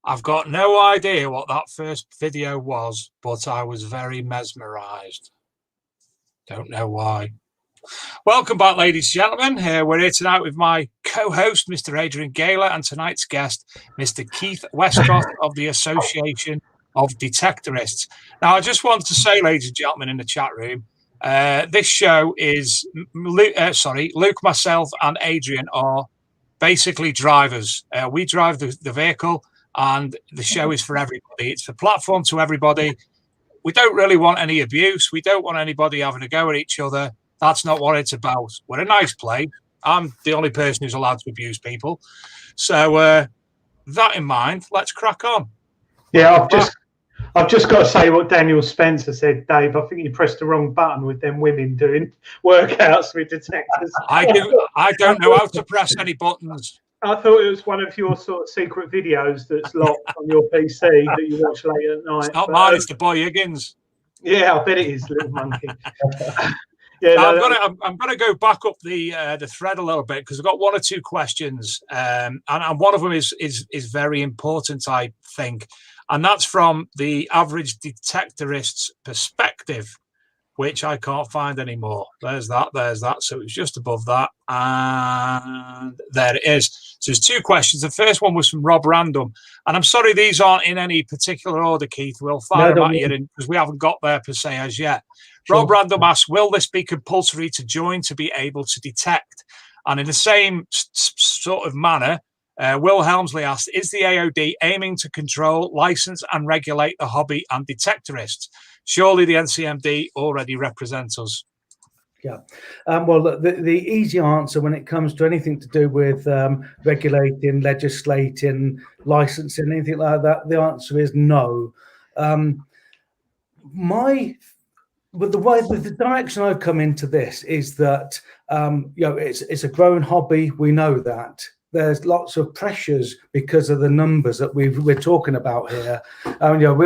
I've got no idea what that first video was, but I was very mesmerized. Don't know why. Welcome back, ladies and gentlemen. We're here tonight with my co-host, Mr. Adrian Gayler, and tonight's guest, Mr. Keith Westcott of the Association of Detectorists. Now, I just want to say, ladies and gentlemen in the chat room, this show is, Luke, myself, and Adrian are basically drivers. We drive the vehicle, and the show is for everybody. It's a platform to everybody. We don't really want any abuse. We don't want anybody having a go at each other. That's not what it's about. We're a nice place. I'm the only person who's allowed to abuse people. So that in mind, let's crack on. Yeah, I've just got to say what Daniel Spencer said, Dave. I think you pressed the wrong button with them women doing workouts with detectors. I don't know how to press any buttons. I thought it was one of your sort of secret videos that's locked on your PC that you watch late at night. It's not mine, it's the boy Higgins. Yeah, I bet it is, little monkey. Yeah, I'm gonna go back up the thread a little bit because I've got one or two questions, and one of them is very important, I think, and that's from the average detectorist's perspective, which I can't find anymore. There's that. So it's just above that, and there it is. So there's two questions. The first one was from Rob Random, and I'm sorry these aren't in any particular order, Keith. We'll fire them at you because we haven't got there per se as yet. Sure. Rob Random asks, will this be compulsory to join to be able to detect? And in the same sort of manner, Will Helmsley asked, is the AOD aiming to control, license and regulate the hobby and detectorists? Surely the NCMD already represents us. Yeah. Well, the easy answer when it comes to anything to do with regulating, legislating, licensing, anything like that, the answer is no. The direction I've come into this is that it's a growing hobby. We know that there's lots of pressures because of the numbers that we're talking about here.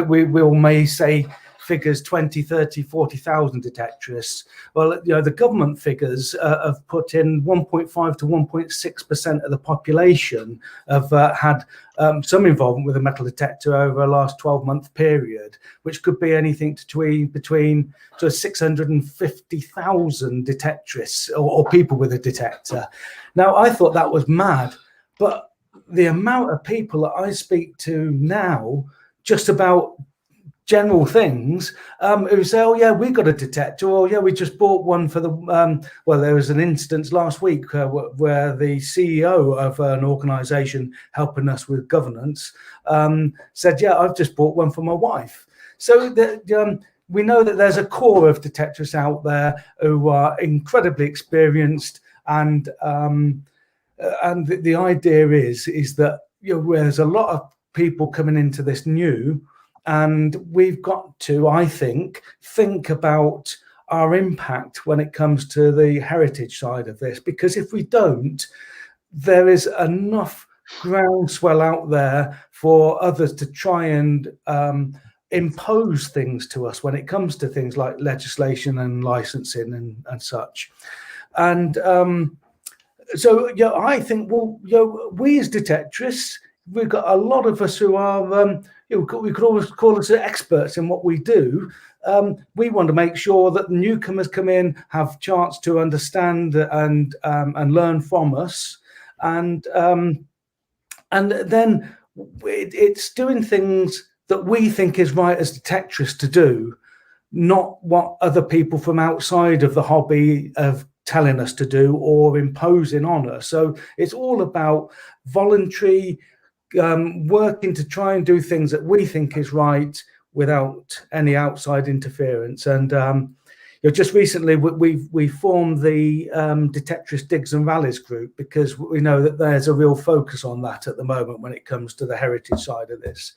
We may say figures 20, 30, 40,000 detectorists. Well, the government figures have put in 1.5 to 1.6% of the population have had some involvement with a metal detector over a last 12-month period, which could be anything between 650,000 detectorists or people with a detector. Now, I thought that was mad, but the amount of people that I speak to now, just about general things, who say, oh yeah, we got a detector, or yeah, we just bought one for the well, there was an instance last week where the CEO of an organization helping us with governance said, yeah, I've just bought one for my wife. So we know that there's a core of detectorists out there who are incredibly experienced, and the idea is that there's a lot of people coming into this new. And we've got to, I think about our impact when it comes to the heritage side of this, because if we don't, there is enough groundswell out there for others to try and impose things to us when it comes to things like legislation and licensing and such. And so, I think, we as detectorists, we've got a lot of us who are, we could always call us experts in what we do. We want to make sure that the newcomers come in, have chance to understand and learn from us, and then it's doing things that we think is right as detectorists to do, not what other people from outside of the hobby have telling us to do or imposing on us. So it's all about voluntary working to try and do things that we think is right without any outside interference. And just recently we formed the Detectorist Digs and Rallies group, because we know that there's a real focus on that at the moment when it comes to the heritage side of this.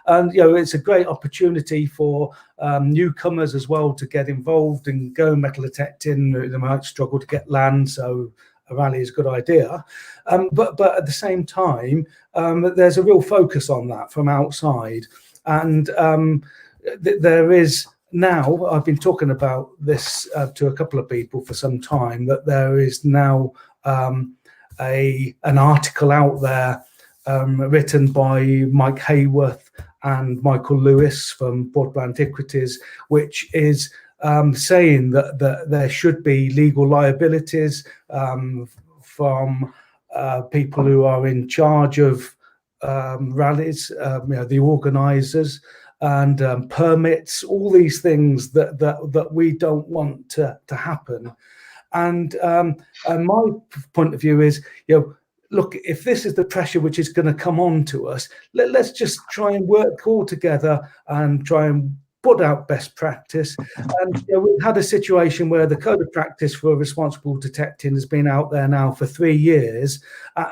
And it's a great opportunity for newcomers as well to get involved and go metal detecting. They might struggle to get land, so a rally is a good idea. But at the same time, there's a real focus on that from outside. And there is now, I've been talking about this to a couple of people for some time, that there is now an article out there written by Mike Hayworth and Michael Lewis from Portable Antiquities, which is saying that there should be legal liabilities from people who are in charge of rallies, the organisers, and permits, all these things that we don't want to happen. And my point of view is, look, if this is the pressure which is going to come on to us, let's just try and work all together and try and put out best practice. And we've had a situation where the code of practice for responsible detecting has been out there now for 3 years,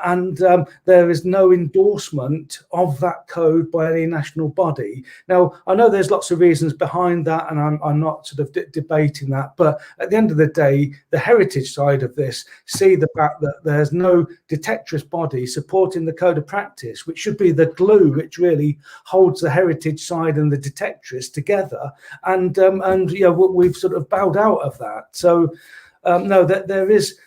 and there is no endorsement of that code by any national body. Now, I know there's lots of reasons behind that, and I'm not sort of debating that, but at the end of the day, the heritage side of this see the fact that there's no detectorist body supporting the code of practice, which should be the glue which really holds the heritage side and the detectorists together, and we've sort of bowed out of that. So no, that there is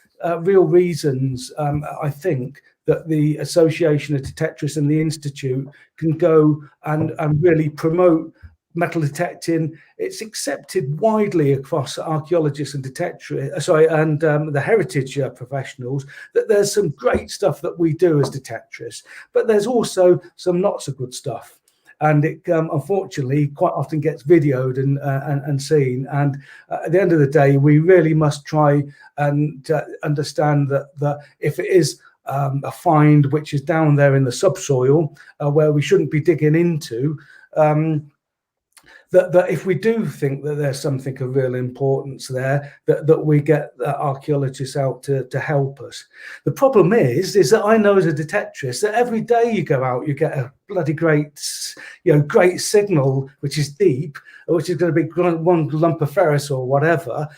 real reasons, I think, that the Association of Detectorists and the Institute can go and really promote metal detecting. It's accepted widely across archaeologists and the heritage professionals that there's some great stuff that we do as detectorists, but there's also some not so good stuff. And it unfortunately quite often gets videoed and seen. And at the end of the day, we really must try and understand that if it is a find which is down there in the subsoil where we shouldn't be digging into, that if we do think that there's something of real importance there, that we get archaeologists out to help us. The problem is that I know as a detectorist that every day you go out, you get a bloody great signal, which is deep, which is going to be one lump of ferrous or whatever.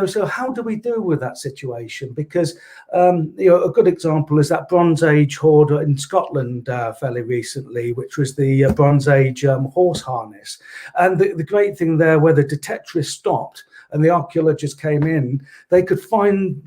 So how do we deal with that situation? Because a good example is that Bronze Age hoard in Scotland fairly recently, which was the Bronze Age horse harness. And the great thing there, where the detectorists stopped and the archaeologists came in, they could find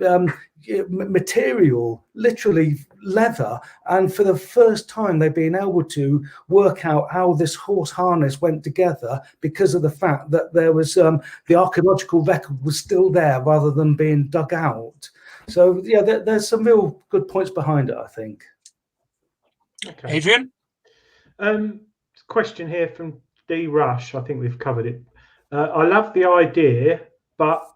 material, literally leather, and for the first time they've been able to work out how this horse harness went together because of the fact that there was the archaeological record was still there rather than being dug out. So yeah, there's some real good points behind it, I think. Okay. Adrian? Question here from D Rush. I think we've covered it. I love the idea, but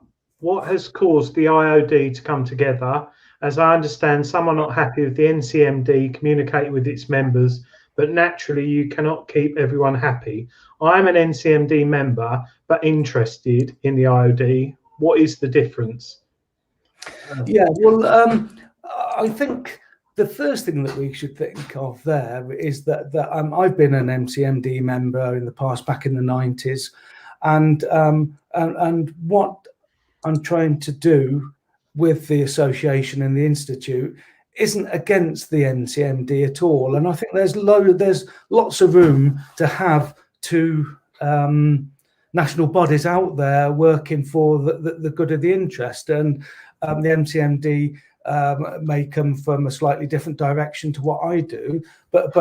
what has caused the IOD to come together? As I understand, some are not happy with the NCMD communicating with its members, but naturally you cannot keep everyone happy. I'm an NCMD member, but interested in the IOD. What is the difference? Yeah, well, I think the first thing that we should think of there is that I've been an NCMD member in the past, back in the 90s, and what I'm trying to do with the association and the institute isn't against the NCMD at all. And I think there's lots of room to have two national bodies out there working for the good of the interest. And the NCMD may come from a slightly different direction to what I do, but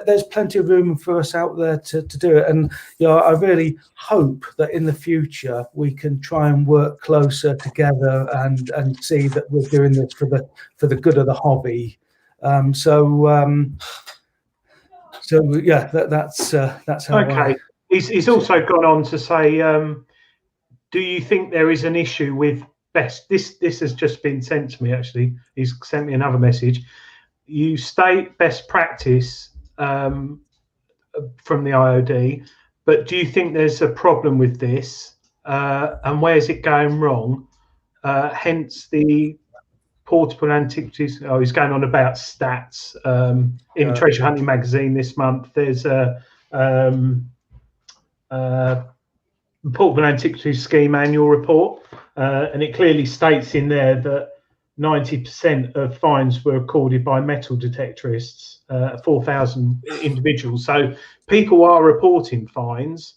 there's plenty of room for us out there to do it. And I really hope that in the future we can try and work closer together and see that we're doing this for the good of the hobby. So yeah, that's how. Okay. He's also gone on to say, do you think there is an issue with this has just been sent to me, actually. He's sent me another message. You state best practice from the IOD, but do you think there's a problem with this? And where's it going wrong? Hence the portable antiquities. Oh, he's going on about stats. In Treasure Hunting magazine this month, there's a portable antiquities scheme annual report. And it clearly states in there that 90% of finds were recorded by metal detectorists, 4,000 individuals. So people are reporting finds.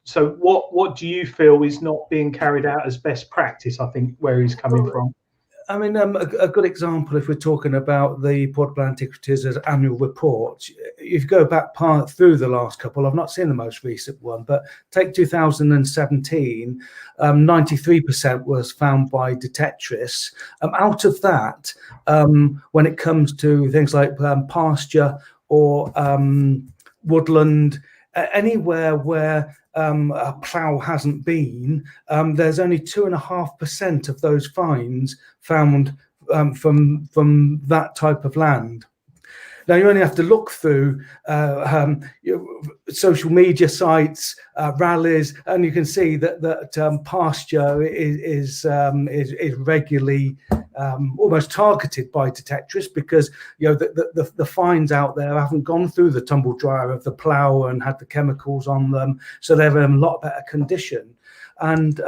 So what do you feel is not being carried out as best practice? I think where he's coming from. I mean, a good example, if we're talking about the portable antiquities as annual reports, if you go back through the last couple, I've not seen the most recent one, but take 2017, 93% was found by detectorists. Out of that, when it comes to things like pasture or woodland, anywhere where a plough hasn't been, there's only 2.5% of those finds found from that type of land. Now you only have to look through social media sites, rallies, and you can see that pasture is regularly almost targeted by detectorists, because the fines out there haven't gone through the tumble dryer of the plough and had the chemicals on them, so they're in a lot better condition. And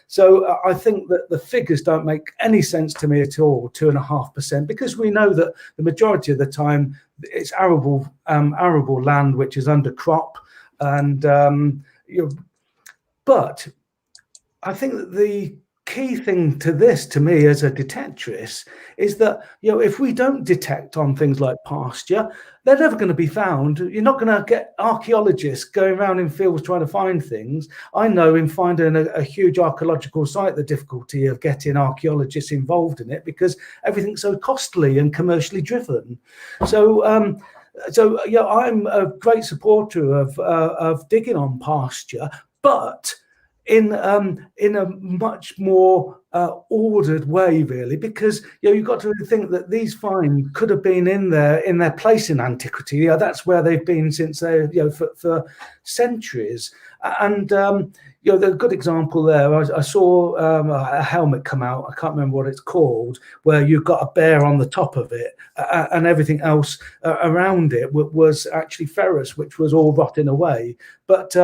so I think that the figures don't make any sense to me at all, 2.5%, because we know that the majority of the time it's arable land which is under crop, and but I think that the key thing to this, to me as a detectorist, is that if we don't detect on things like pasture, they're never going to be found. You're not going to get archaeologists going around in fields trying to find things. I know in finding a huge archaeological site, the difficulty of getting archaeologists involved in it, because everything's so costly and commercially driven. So I'm a great supporter of digging on pasture, but in a much more ordered way, really, because you've got to really think that these finds could have been in their place in antiquity. That's where they've been since they for centuries. And the good example there, I saw a helmet come out. I can't remember what it's called, where you've got a bear on the top of it, and everything else around it was actually ferrous, which was all rotting away. But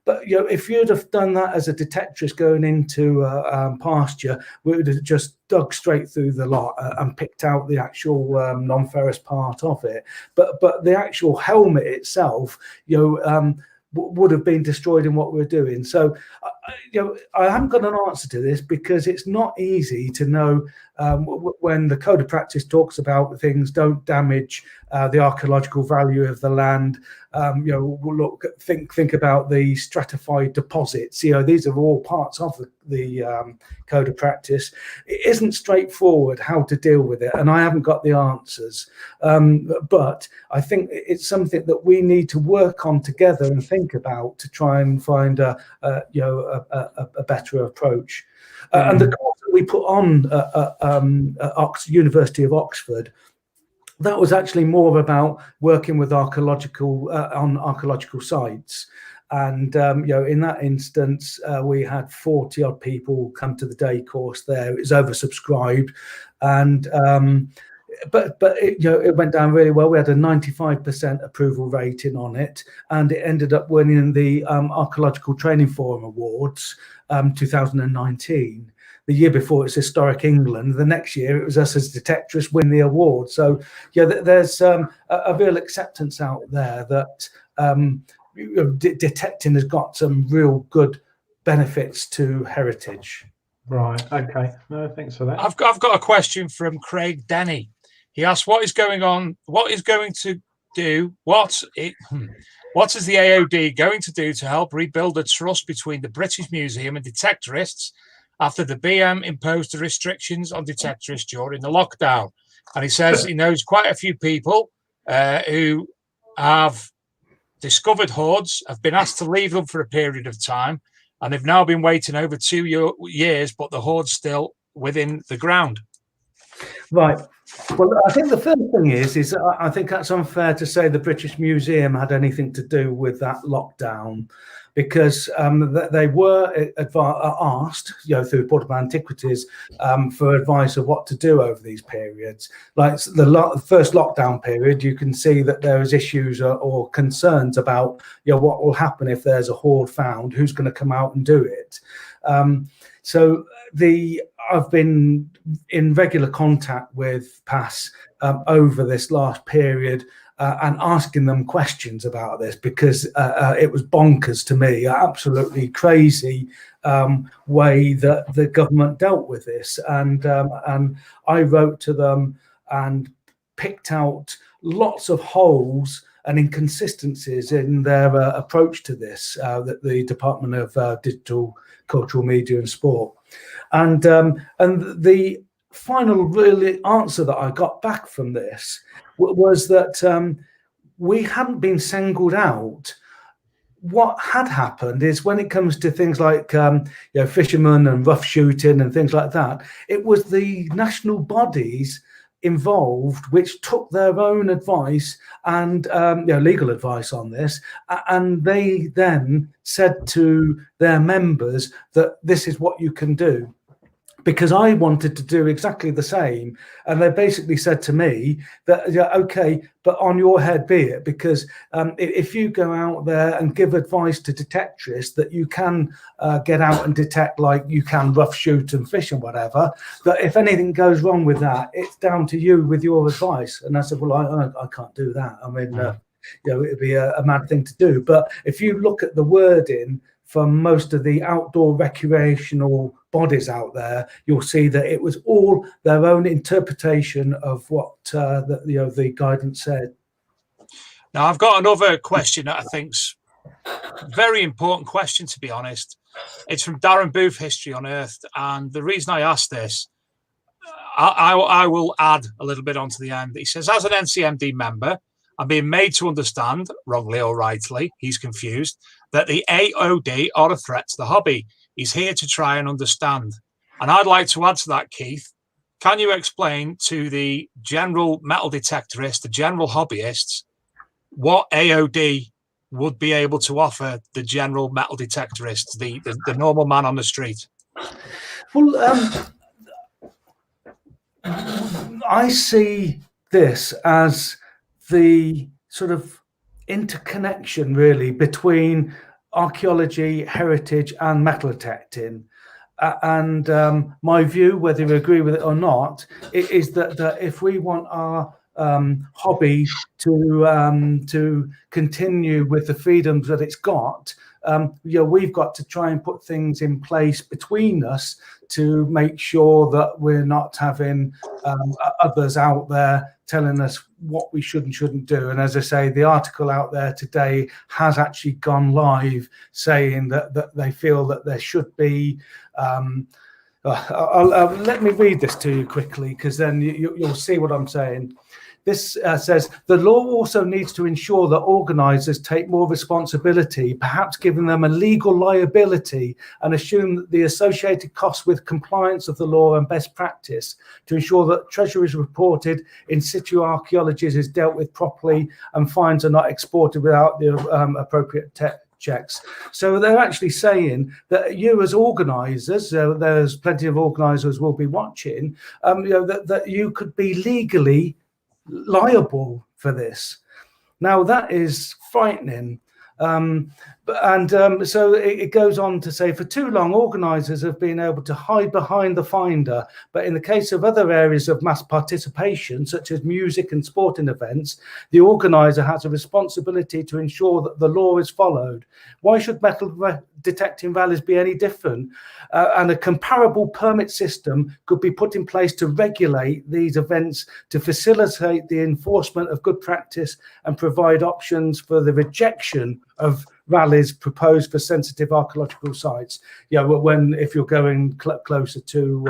if you'd have done that as a detectorist going into pasture, we would have just dug straight through the lot and picked out the actual non-ferrous part of it. But the actual helmet itself, would have been destroyed in what we're doing. So, I haven't got an answer to this, because it's not easy to know when the code of practice talks about things don't damage the archaeological value of the land. Think about the stratified deposits. These are all parts of the code of practice. It isn't straightforward how to deal with it, and I haven't got the answers. But I think it's something that we need to work on together and think about to try and find a better approach. And the course that we put on University of Oxford, that was actually more about working with archaeological sites. And in that instance, we had 40 odd people come to the day course there. It was oversubscribed, and but it went down really well. We had a 95% approval rating on it, and it ended up winning the Archaeological Training Forum Awards 2019. The year before, it's Historic England. The next year, it was us as detectorists win the award. So there's a real acceptance out there that detecting has got some real good benefits to heritage. Right. Okay. No, thanks for that. I've got a question from Craig Denny. He asked, what is going on? What is going to do? What is the AOD going to do to help rebuild the trust between the British Museum and detectorists after the BM imposed the restrictions on detectorists during the lockdown? And he says he knows quite a few people who have discovered hoards, have been asked to leave them for a period of time, and they've now been waiting over 2 years, but the hoard's still within the ground. Right. Well, I think the first thing is I think that's unfair to say the British Museum had anything to do with that lockdown, because they were asked, through Portable Antiquities, for advice of what to do over these periods. Like the first lockdown period, you can see that there is issues or concerns about, what will happen if there's a hoard found, who's going to come out and do it. I've been in regular contact with PAS over this last period and asking them questions about this, because it was bonkers to me, absolutely crazy way that the government dealt with this. And I wrote to them and picked out lots of holes and inconsistencies in their approach to this, that the Department of Digital, Cultural Media and Sport. And the final really answer that I got back from this was that we hadn't been singled out. What had happened is, when it comes to things like fishermen and rough shooting and things like that, it was the national bodies involved which took their own advice and legal advice on this, and they then said to their members that this is what you can do. Because I wanted to do exactly the same, and they basically said to me that, yeah, okay, but on your head be it, because if you go out there and give advice to detectorists that you can get out and detect, like you can rough shoot and fish and whatever, that if anything goes wrong with that, it's down to you with your advice. And I said, well, I can't do that. I mean, it'd be a mad thing to do. But if you look at the wording from most of the outdoor recreational bodies out there, you'll see that it was all their own interpretation of what the guidance said. Now, I've got another question that I think's very important question, to be honest. It's from Darren Booth, History on Earth, and the reason I asked this, I will add a little bit onto the end. He says, as an NCMD member, I'm being made to understand, wrongly or rightly, he's confused, that the AOD are a threat to the hobby. He's here to try and understand. And I'd like to add to that, Keith, can you explain to the general metal detectorists, the general hobbyists, what AOD would be able to offer the general metal detectorists, the normal man on the street? Well, I see this as the sort of interconnection, really, between archaeology, heritage, and metal detecting. And my view, whether you agree with it or not, is that if we want our hobby to continue with the freedoms that it's got, we've got to try and put things in place between us to make sure that we're not having others out there telling us what we should and shouldn't do. And as I say, the article out there today has actually gone live saying that they feel that there should be let me read this to you quickly, because then you'll see what I'm saying. This says, the law also needs to ensure that organisers take more responsibility, perhaps giving them a legal liability, and assume that the associated costs with compliance of the law and best practice to ensure that treasure is reported, in situ archaeologies is dealt with properly, and fines are not exported without the appropriate checks. So they're actually saying that you as organisers, there's plenty of organisers will be watching, that you could be legally liable for this. Now that is frightening. So it goes on to say, for too long, organisers have been able to hide behind the finder, but in the case of other areas of mass participation, such as music and sporting events, the organiser has a responsibility to ensure that the law is followed. Why should metal detecting rallies be any different? And a comparable permit system could be put in place to regulate these events, to facilitate the enforcement of good practice and provide options for the rejection of rallies proposed for sensitive archaeological sites. If you're going closer to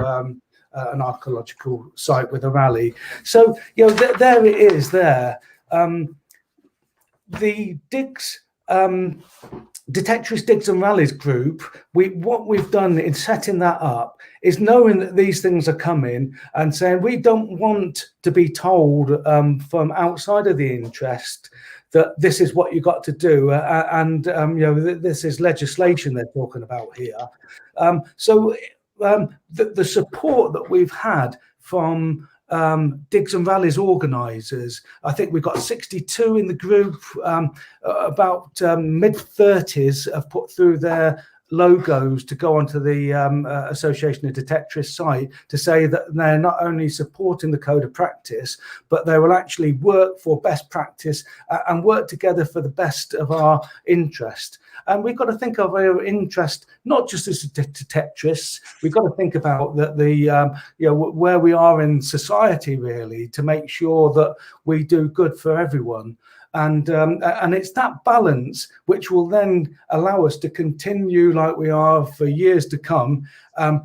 an archaeological site with a rally. So there it is there. The digs, Detectorist Digs and Rallies group, what we've done in setting that up is knowing that these things are coming and saying we don't want to be told from outside of the interest that this is what you got to do, this is legislation they're talking about here. The support that we've had from Digs and Rallies organisers, I think we've got 62 in the group, about mid-30s have put through their logos to go onto the Association of Detectorists site to say that they're not only supporting the code of practice, but they will actually work for best practice and work together for the best of our interest. And we've got to think of our interest not just as detectorists. We've got to think about where we are in society, really, to make sure that we do good for everyone. And it's that balance which will then allow us to continue like we are for years to come. I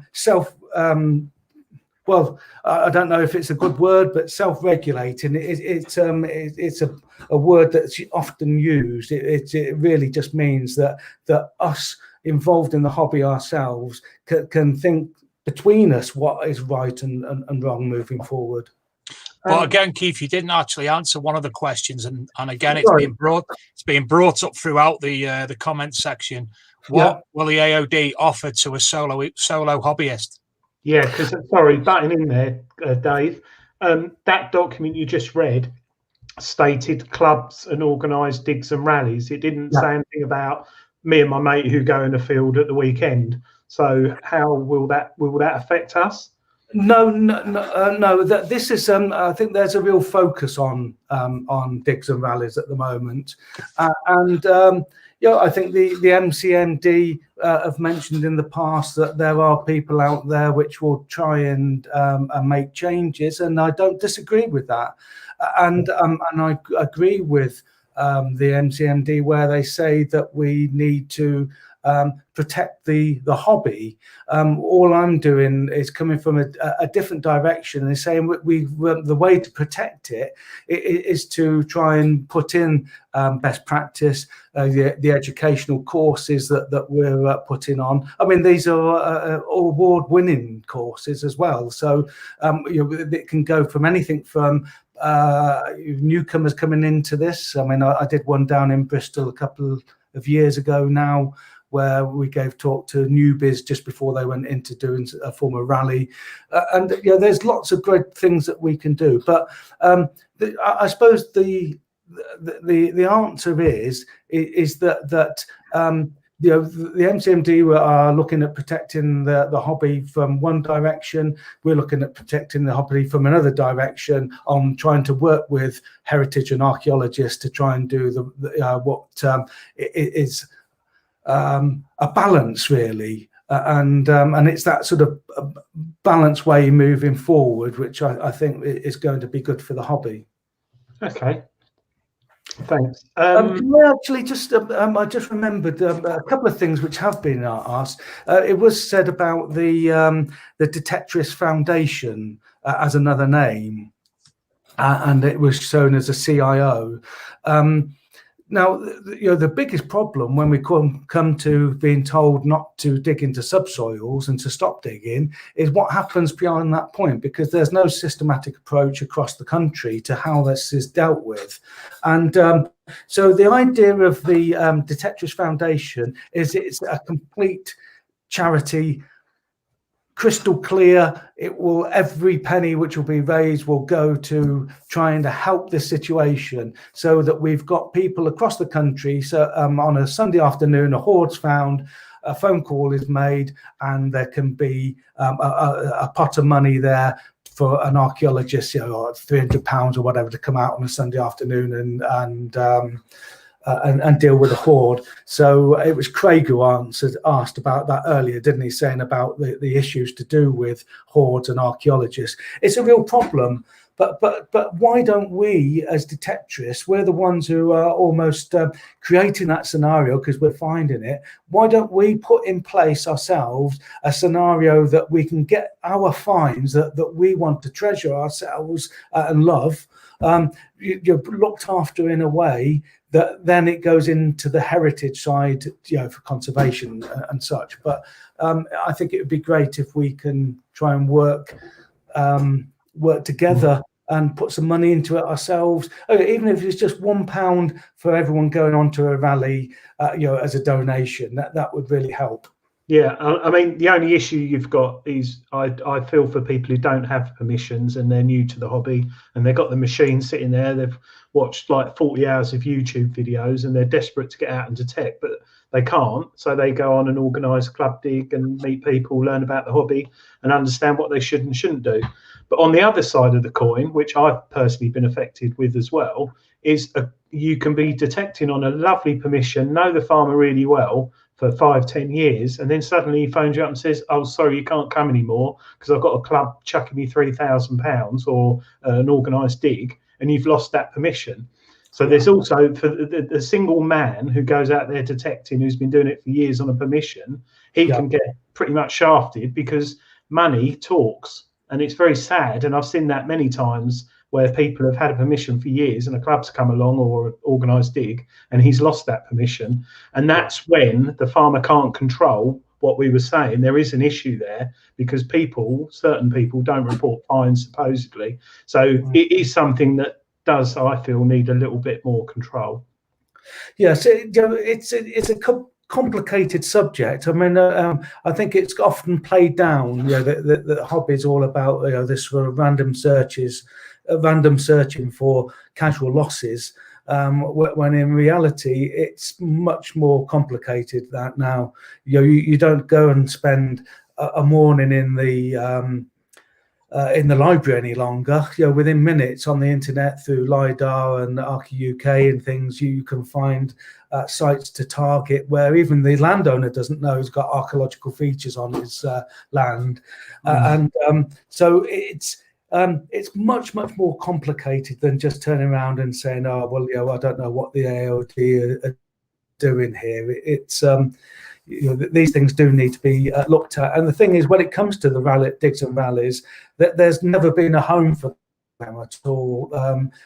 don't know if it's a good word, but self-regulating. It's a word that's often used. It really just means that us involved in the hobby ourselves can think between us what is right and wrong moving forward. But again, Keith, you didn't actually answer one of the questions, and again, Sorry. it's being brought up throughout the comment section. What will the AOD offer to a solo hobbyist? Yeah, because sorry, butting in there, Dave. That document you just read stated clubs and organised digs and rallies. It didn't say anything about me and my mate who go in the field at the weekend. So how will that affect us? No. That this is. I think there's a real focus on digs and rallies at the moment, and I think the MCMD have mentioned in the past that there are people out there which will try and make changes, and I don't disagree with that, and I agree with the MCMD where they say that we need to protect the hobby. All I'm doing is coming from a different direction and saying the way to protect it is to try and put in best practice, the educational courses that we're putting on. I mean, these are award-winning courses as well. So it can go from anything from newcomers coming into this. I mean, I did one down in Bristol a couple of years ago now, where we gave talk to newbies just before they went into doing a form of rally, and there's lots of great things that we can do. But I suppose the answer is that the MCMD are looking at protecting the hobby from one direction. We're looking at protecting the hobby from another direction, on trying to work with heritage and archaeologists to try and do what is a balance, really, and it's that sort of balanced way moving forward, which I think is going to be good for the hobby. Okay, thanks. Actually, I just remembered a couple of things which have been asked. It was said about the Detectorist Foundation as another name, and it was shown as a CIO. Now, the biggest problem when we come to being told not to dig into subsoils and to stop digging is what happens beyond that point, because there's no systematic approach across the country to how this is dealt with. And so the idea of the Detectorist Foundation is it's a complete charity, crystal clear. Every penny which will be raised will go to trying to help this situation, so that we've got people across the country. So on a Sunday afternoon, a hoard's found, a phone call is made, and there can be a pot of money there for an archaeologist, £300 or whatever, to come out on a Sunday afternoon and deal with the hoard. So it was Craig who asked about that earlier, didn't he, saying about the issues to do with hoards and archaeologists. It's a real problem, but why don't we as detectorists, we're the ones who are almost creating that scenario because we're finding it, why don't we put in place ourselves a scenario that we can get our finds that we want to treasure ourselves and love, you're looked after in a way that then it goes into the heritage side, for conservation and such. But I think it would be great if we can try and work together and put some money into it ourselves. Even if it's just £1 for everyone going on to a rally, as a donation, that would really help. Yeah, I mean, the only issue you've got is I feel for people who don't have permissions and they're new to the hobby and they've got the machine sitting there. They've watched like 40 hours of YouTube videos and they're desperate to get out and detect, but they can't. So they go on and organise club dig and meet people, learn about the hobby and understand what they should and shouldn't do. But on the other side of the coin, which I've personally been affected with as well, is you can be detecting on a lovely permission, know the farmer really well for 5-10 years, and then suddenly he phones you up and says, "Oh, sorry, you can't come anymore because I've got a club chucking me £3,000 or an organised dig," and you've lost that permission. So there's also, for the single man who goes out there detecting, who's been doing it for years on a permission, he can get pretty much shafted because money talks, and it's very sad. And I've seen that many times where people have had a permission for years and a club's come along or an organised dig and he's lost that permission. And that's when the farmer can't control what we were saying. There is an issue there because certain people don't report fines supposedly. So it is something that does, I feel, need a little bit more control. Yes, it's a complicated subject. I mean, I think it's often played down. The hobby is all about this sort of random searching for casual losses. When in reality, it's much more complicated than now. You don't go and spend a morning in the library any longer. Within minutes on the internet through LiDAR and ArchaeUK and things, you can find sites to target where even the landowner doesn't know he's got archaeological features on his land, so it's much more complicated than just turning around and saying, "Oh, well, I don't know what the AOD are doing here." It's these things do need to be looked at. And the thing is, when it comes to the digs and rallies, that there's never been a home for them at all.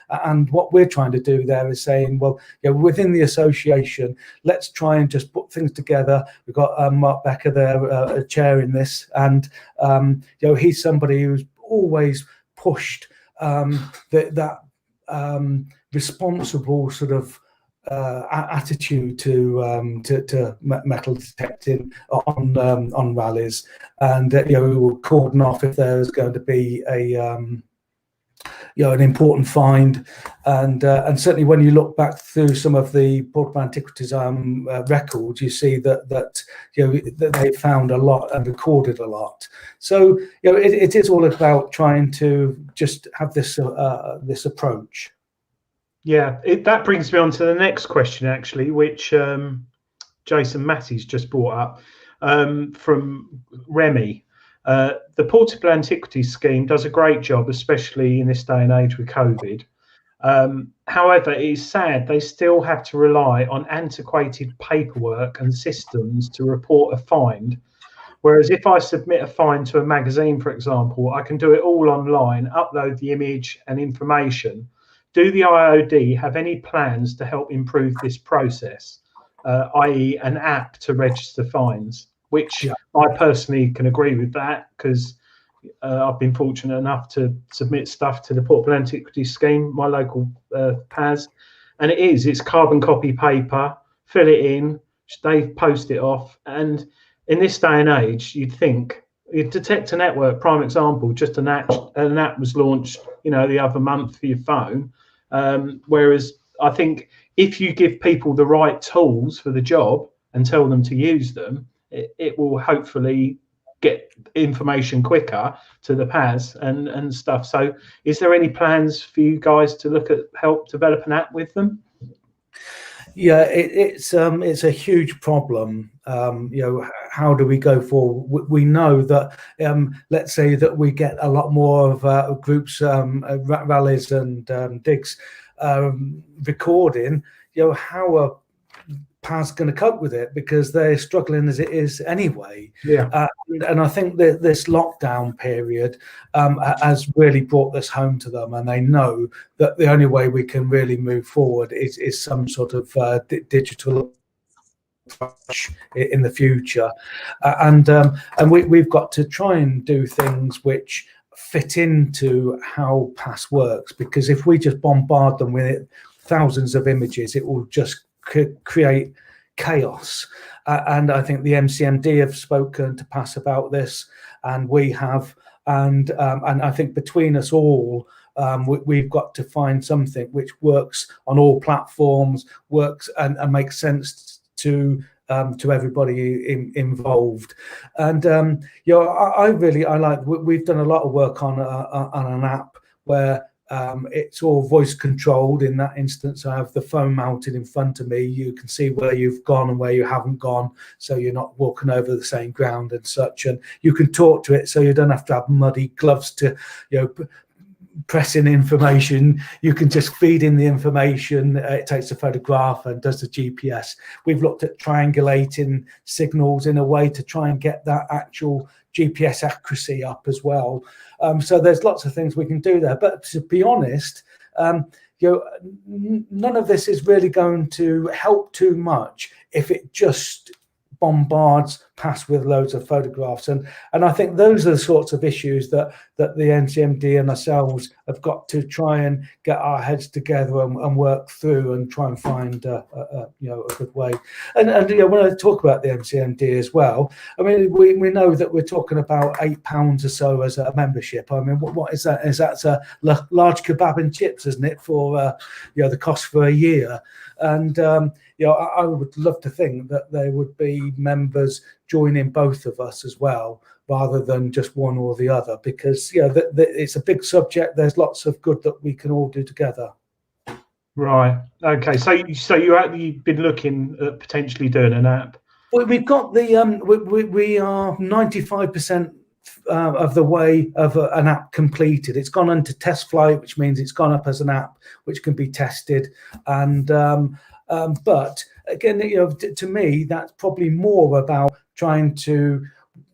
And what we're trying to do there is saying, well, within the association, let's try and just put things together. We've got Mark Becker there chairing this, and he's somebody who's always pushed that responsible sort of attitude to metal detecting on rallies, and we will cordon off if there's going to be an important find, and certainly when you look back through some of the Portable Antiquities records, you see that they found a lot and recorded a lot. So it is all about trying to just have this approach. Yeah, that brings me on to the next question, actually, which Jason Matthews just brought up from Remy. The Portable Antiquities scheme does a great job, especially in this day and age with COVID. However, it is sad they still have to rely on antiquated paperwork and systems to report a find. Whereas if I submit a find to a magazine, for example, I can do it all online, upload the image and information. Do the IOD have any plans to help improve this process, i.e. an app to register fines? Which I personally can agree with that, because I've been fortunate enough to submit stuff to the Portable Antiquities scheme, my local PAS, and it's carbon copy paper, fill it in, they post it off. And in this day and age, you'd think, Detector Network, prime example, just an app was launched, the other month for your phone. Whereas I think if you give people the right tools for the job and tell them to use them, it will hopefully get information quicker to the PAS and stuff. So is there any plans for you guys to look at help develop an app with them? Yeah, it's a huge problem. How do we go forward? We know that let's say that we get a lot more of groups, rallies and digs recording. How are PAS going to cope with it, because they're struggling as it is anyway? And I think that this lockdown period has really brought this home to them, and they know that the only way we can really move forward is some sort of digital approach in the future, and we've got to try and do things which fit into how PAS works, because if we just bombard them with thousands of images, it will just create chaos. And I think the MCMD have spoken to PAS about this, and we have, and I think between us all, we've got to find something which works on all platforms, works and makes sense to everybody involved. And I like, we've done a lot of work on an app where it's all voice controlled. In that instance, I have the phone mounted in front of me. You can see where you've gone and where you haven't gone, so you're not walking over the same ground and such. And you can talk to it, so you don't have to have muddy gloves to press in information. You can just feed in the information. It takes a photograph and does the GPS. We've looked at triangulating signals in a way to try and get that actual GPS accuracy up as well. So there's lots of things we can do there. But to be honest, none of this is really going to help too much if it just bombards PASS with loads of photographs, and I think those are the sorts of issues that the NCMD and ourselves have got to try and get our heads together and work through and try and find a good way. And when I talk about the NCMD as well, I mean we know that we're talking about £8 or so as a membership. I mean, what is that? Is that a large kebab and chips, isn't it, for the cost for a year? And I would love to think that there would be members joining both of us as well, rather than just one or the other, because it's a big subject. There's lots of good that we can all do together. Right. Okay. So you've been looking at potentially doing an app. Well, we've got the we are 95% of the way of an app completed. It's gone into test flight, which means it's gone up as an app which can be tested. And but again, to me, that's probably more about trying to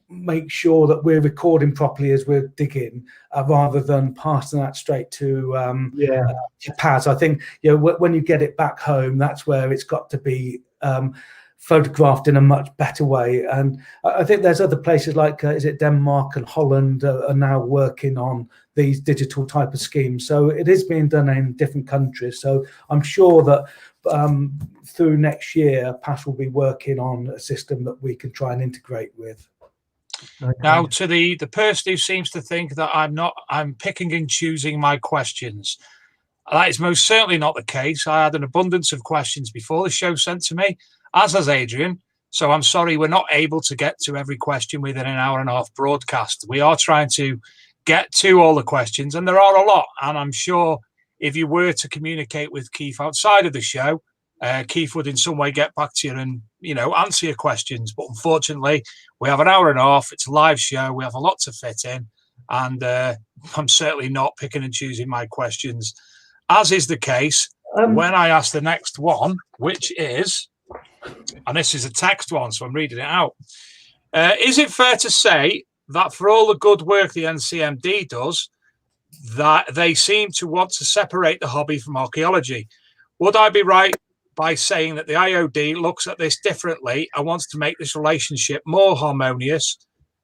make sure that we're recording properly as we're digging, rather than passing that straight to PAS. I think when you get it back home, that's where it's got to be photographed in a much better way. And I think there's other places like is it Denmark and Holland are now working on these digital type of schemes. So it is being done in different countries. So I'm sure that through next year, PAS will be working on a system that we can try and integrate with. Okay. Now, to the person who seems to think that I'm picking and choosing my questions, that is most certainly not the case. I had an abundance of questions before the show sent to me, as has Adrian. So I'm sorry we're not able to get to every question within an hour and a half broadcast. We are trying to get to all the questions, and there are a lot. And I'm sure if you were to communicate with Keith outside of the show, Keith would in some way get back to you and, answer your questions. But unfortunately, we have an hour and a half. It's a live show. We have a lot to fit in. And I'm certainly not picking and choosing my questions, as is the case when I ask the next one, which is, and this is a text one, so I'm reading it out. Is it fair to say that for all the good work the NCMD does, that they seem to want to separate the hobby from archaeology? Would I be right by saying that the IOD looks at this differently and wants to make this relationship more harmonious?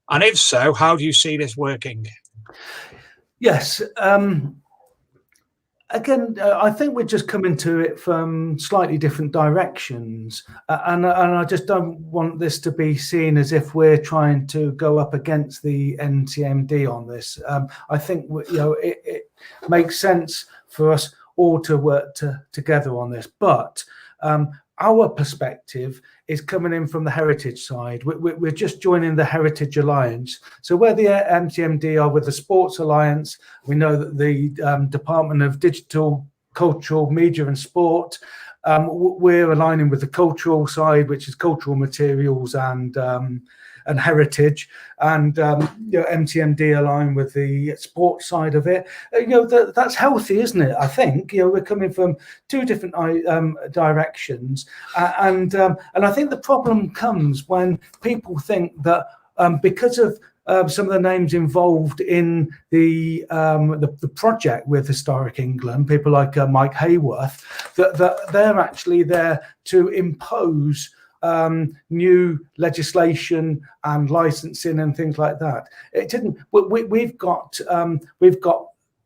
And if so, how do you see this working? Yes. Again, I think we're just coming to it from slightly different directions, and I just don't want this to be seen as if we're trying to go up against the NCMD on this. I think it makes sense for us all to work together on this, but our perspective is coming in from the heritage side. We're just joining the Heritage Alliance. So where the MTMD are with the Sports Alliance, we know that the Department of Digital, Cultural, Media and Sport, we're aligning with the cultural side, which is cultural materials and heritage, and MTMD align with the sports side of it. That's healthy, isn't it? I think we're coming from two different directions, and I think the problem comes when people think that because of some of the names involved in the project with Historic England, people like Mike Hayworth, that they're actually there to impose new legislation and licensing and things like that. It didn't. We've got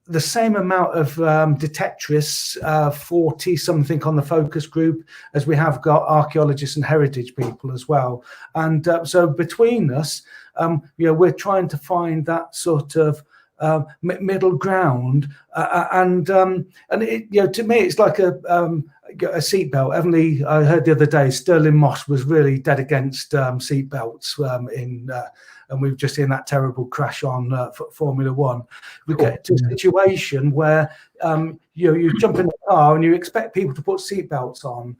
the same amount of detectorists, 40 something on the focus group, as we have got archaeologists and heritage people as well. And so between us, we're trying to find that sort of middle ground, and it, to me, it's like a seatbelt. I heard the other day Sterling Moss was really dead against seatbelts and we've just seen that terrible crash on Formula One. We get to a situation where you jump in the car and you expect people to put seatbelts on.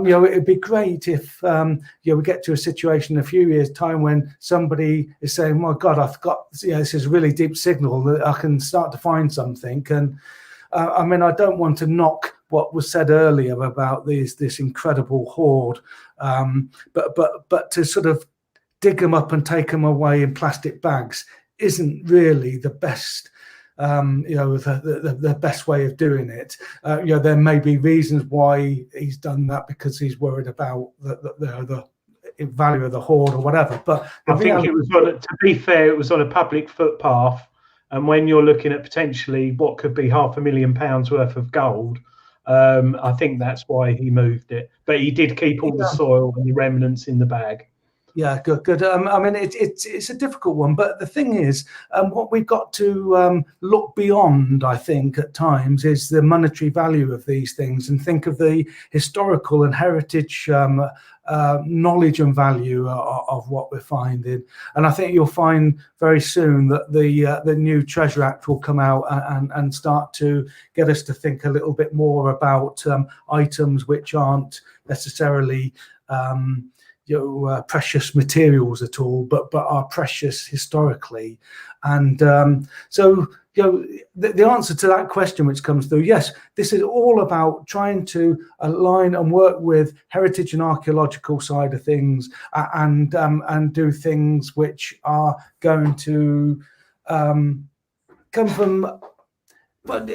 It'd be great if we get to a situation in a few years' time when somebody is saying, "My God, I've got this is a really deep signal that I can start to find something." And I don't want to knock what was said earlier about this incredible hoard, but to sort of dig them up and take them away in plastic bags isn't really the best. The best way of doing it. There may be reasons why he's done that, because he's worried about the value of the hoard or whatever. But I think it was to be fair, it was on a public footpath, and when you're looking at potentially what could be £500,000 worth of gold, I think that's why he moved it. But he did keep all the soil and the remnants in the bag. Yeah, good. I mean, it's a difficult one, but the thing is, what we've got to look beyond, I think, at times, is the monetary value of these things, and think of the historical and heritage knowledge and value of what we're finding. And I think you'll find very soon that the new Treasure Act will come out and start to get us to think a little bit more about items which aren't necessarily precious materials at all, but are precious historically. And so the answer to that question which comes through, yes, this is all about trying to align and work with heritage and archaeological side of things, and do things which are going to come from, but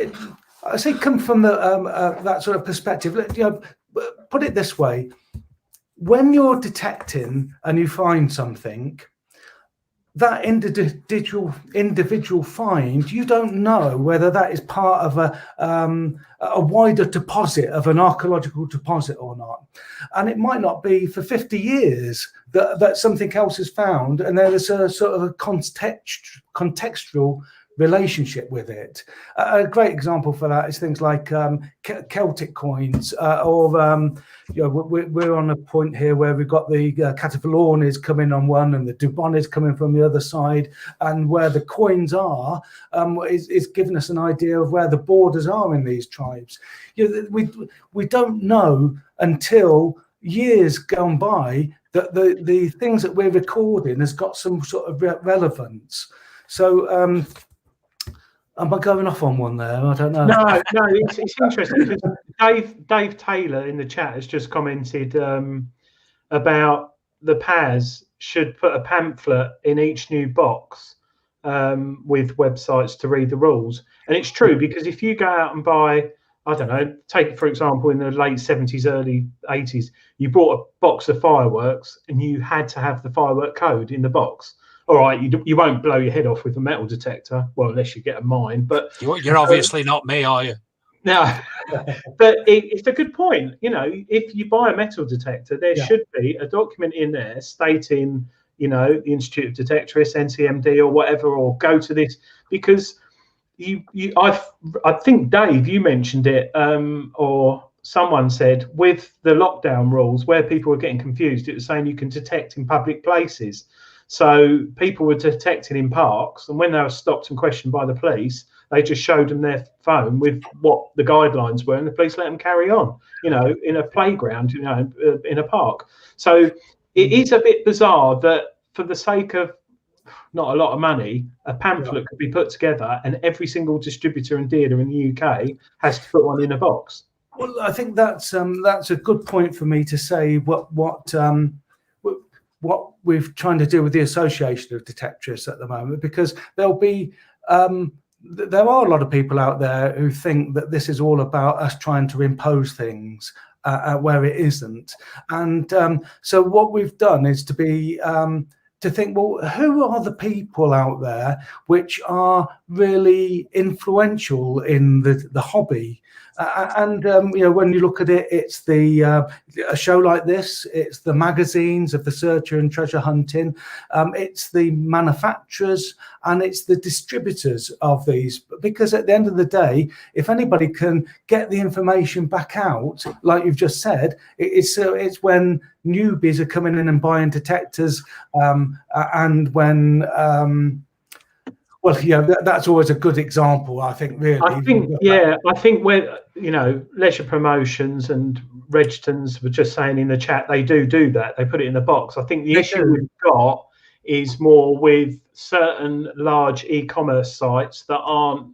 I say come from the that sort of perspective. Put it this way: when you're detecting and you find something, that individual find, you don't know whether that is part of a wider deposit, of an archaeological deposit or not. And it might not be for 50 years that something else is found, and there's a sort of a contextual relationship with it. A great example for that is things like Celtic coins, or we're on a point here where we've got the Catapholornes coming on one and the Dubonis coming from the other side, and where the coins are is giving us an idea of where the borders are in these tribes. We don't know until years gone by that the things that we're recording has got some sort of relevance. So am I going off on one there? I don't know. No, it's interesting because Dave Taylor in the chat has just commented about the PAS should put a pamphlet in each new box with websites to read the rules. And it's true, because if you go out and buy, I don't know, take for example in the late 70s, early 80s, you bought a box of fireworks and you had to have the firework code in the box. All right, you won't blow your head off with a metal detector, well, unless you get a mine. But you're obviously not me, are you? No, but it's a good point. If you buy a metal detector, there should be a document in there stating, the Institute of Detectorists, NCMD, or whatever, or go to this, because I think Dave, you mentioned it, or someone said with the lockdown rules where people were getting confused, it was saying you can detect in public places. So people were detecting in parks, and when they were stopped and questioned by the police, they just showed them their phone with what the guidelines were, and the police let them carry on, in a playground, in a park. So it is a bit bizarre that for the sake of not a lot of money, a pamphlet could be put together, and every single distributor and dealer in the UK has to put one in a box. Well, I think that's a good point for me to say what we're trying to do with the Association of Detectorists at the moment, because there are a lot of people out there who think that this is all about us trying to impose things where it isn't. And so what we've done is to think, well, who are the people out there which are really influential in the hobby? When you look at it, it's a show like this, it's the magazines of the searcher and treasure hunting, it's the manufacturers, and it's the distributors of these. Because at the end of the day, if anybody can get the information back out, like you've just said, it's when newbies are coming in and buying detectors, and when that's always a good example, I think, really. I think where, leisure promotions and Regtons were just saying in the chat, they do that. They put it in the box. I think the issue we've got is more with certain large e-commerce sites that aren't